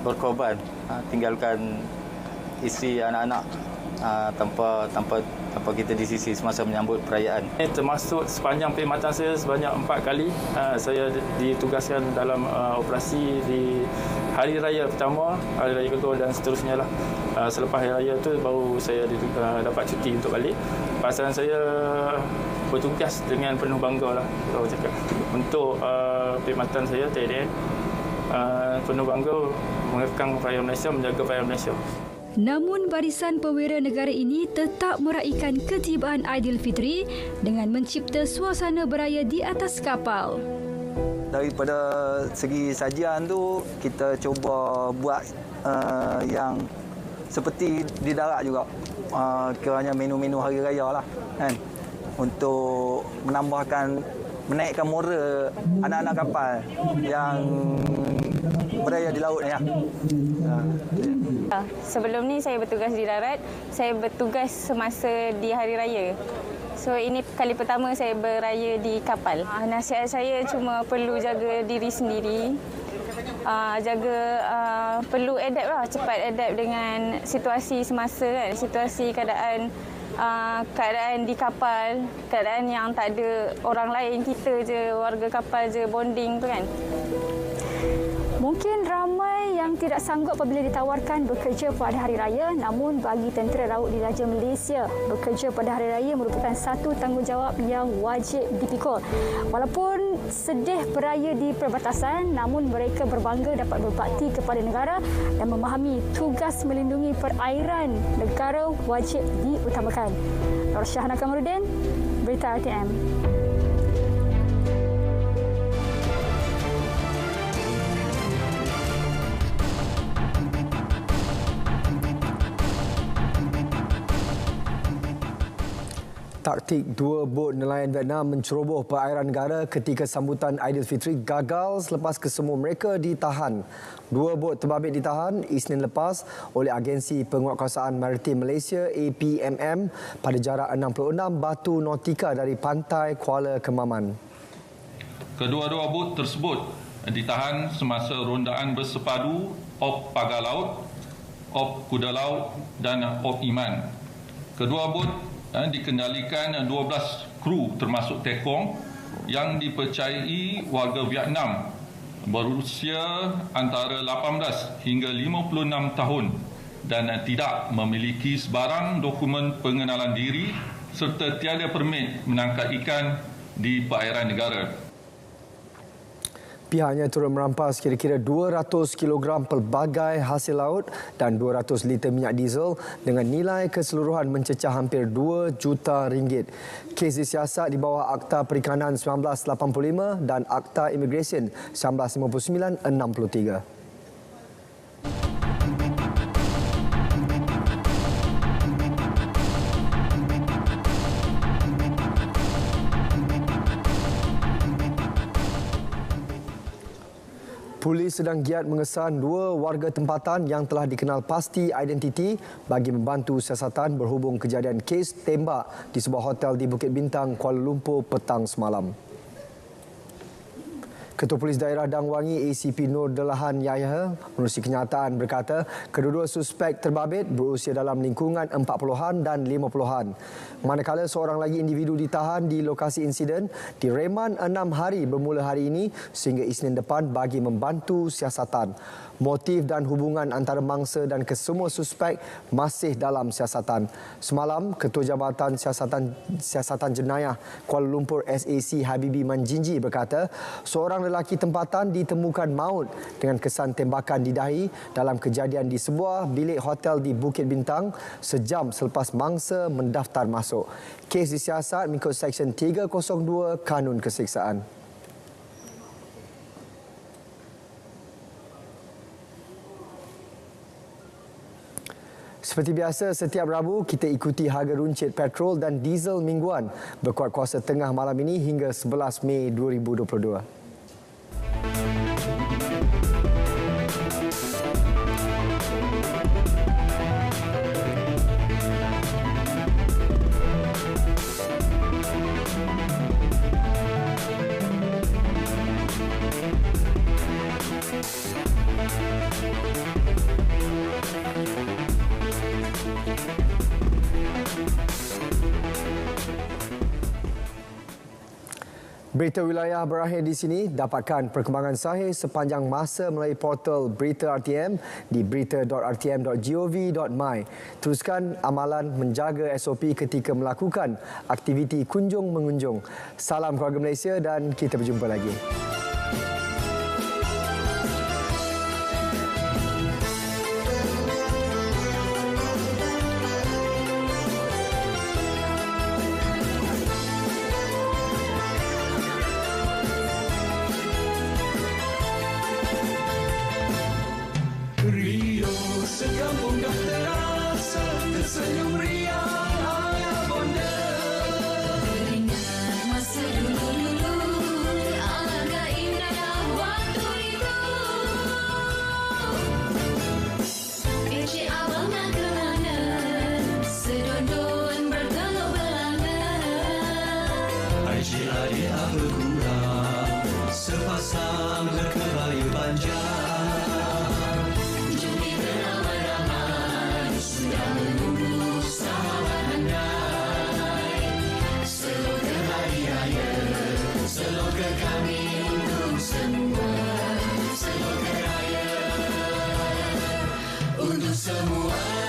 berkorban, tinggalkan isteri, anak-anak tanpa kita di sisi semasa menyambut perayaan. Termasuk sepanjang perkhidmatan saya sebanyak 4 kali saya ditugaskan dalam operasi di Hari Raya pertama, Hari Raya kedua dan seterusnya lah. Selepas Hari Raya tu baru saya dapat cuti untuk balik. Perasaan saya bertugas dengan penuh bangga lah, kalau cakap. Untuk perkhidmatan saya TLDM, penuh bangga mengekang perayaan Malaysia, menjaga perayaan Malaysia. Namun barisan perwira negara ini tetap meraihkan ketibaan Aidilfitri dengan mencipta suasana beraya di atas kapal. Daripada segi sajian tu, kita cuba buat yang seperti di darat juga. Kiranya menu-menu hari raya lah, kan? Untuk menaikkan moral anak-anak kapal yang beraya di laut ni. Sebelum ni saya bertugas di darat, saya bertugas semasa di Hari Raya. So ini kali pertama saya beraya di kapal. Nasihat saya cuma perlu jaga diri sendiri. Perlu adapt lah, cepat adapt dengan situasi semasa kan, situasi keadaan di kapal, keadaan yang tak ada orang lain, kita je, warga kapal je, bonding tu kan. Mungkin ramai yang tidak sanggup apabila ditawarkan bekerja pada Hari Raya, namun bagi Tentera Laut Diraja Malaysia, bekerja pada Hari Raya merupakan satu tanggungjawab yang wajib dipikul. Walaupun sedih beraya di perbatasan, namun mereka berbangga dapat berbakti kepada negara dan memahami tugas melindungi perairan negara wajib diutamakan. Nur Syahana Kamarudin, Berita RTM. Taktik 2 bot nelayan Vietnam menceroboh perairan negara ketika sambutan Aidilfitri gagal selepas kesemua mereka ditahan. 2 bot terbabit ditahan Isnin lepas oleh Agensi Penguatkuasaan Maritim Malaysia APMM pada jarak 66 batu nautika dari pantai Kuala Kemaman. Kedua-dua bot tersebut ditahan semasa rondaan bersepadu Op Pagar Laut, Op Kuda Laut dan Op Iman. Kedua bot dikendalikan 12 kru termasuk tekong yang dipercayai warga Vietnam berusia antara 18 hingga 56 tahun dan tidak memiliki sebarang dokumen pengenalan diri serta tiada permit menangkap ikan di perairan negara. Pihaknya turut merampas kira-kira 200 kg pelbagai hasil laut dan 200 liter minyak diesel dengan nilai keseluruhan mencecah hampir 2 juta ringgit. Kes disiasat di bawah Akta Perikanan 1985 dan Akta Imigresen 1959-63. Polis sedang giat mengesan 2 warga tempatan yang telah dikenal pasti identiti bagi membantu siasatan berhubung kejadian kes tembak di sebuah hotel di Bukit Bintang, Kuala Lumpur petang semalam. Ketua Polis Daerah Dang Wangi ACP Nur Delahan Yahya menerusi kenyataan berkata kedua-dua suspek terbabit berusia dalam lingkungan 40-an dan 50-an. Manakala seorang lagi individu ditahan di lokasi insiden direman 6 hari bermula hari ini sehingga Isnin depan bagi membantu siasatan. Motif dan hubungan antara mangsa dan kesemua suspek masih dalam siasatan. Semalam, Ketua Jabatan Siasatan Jenayah Kuala Lumpur SAC Habibi Manjinji berkata, seorang lelaki tempatan ditemukan maut dengan kesan tembakan di dahi dalam kejadian di sebuah bilik hotel di Bukit Bintang sejam selepas mangsa mendaftar masuk. Kes disiasat mengikut Seksyen 302 Kanun Keseksaan. Seperti biasa, setiap Rabu kita ikuti harga runcit petrol dan diesel mingguan berkuat kuasa tengah malam ini hingga 11 Mei 2022. Berita wilayah berakhir di sini. Dapatkan perkembangan sahih sepanjang masa melalui portal Berita RTM di berita.rtm.gov.my. Teruskan amalan menjaga SOP ketika melakukan aktiviti kunjung-mengunjung. Salam keluarga Malaysia dan kita berjumpa lagi. Rio sekampung dah terasa tersenyum riang ayah bonda. Teringat masa dulu-dulu alangkah indah waktu itu. Encik abang nak ke mana? Sedondon bertelur belanga. Encik adik tak berkurang sepasang berkebaya panjang. Semoga kami untuk semua, semoga raya untuk semua.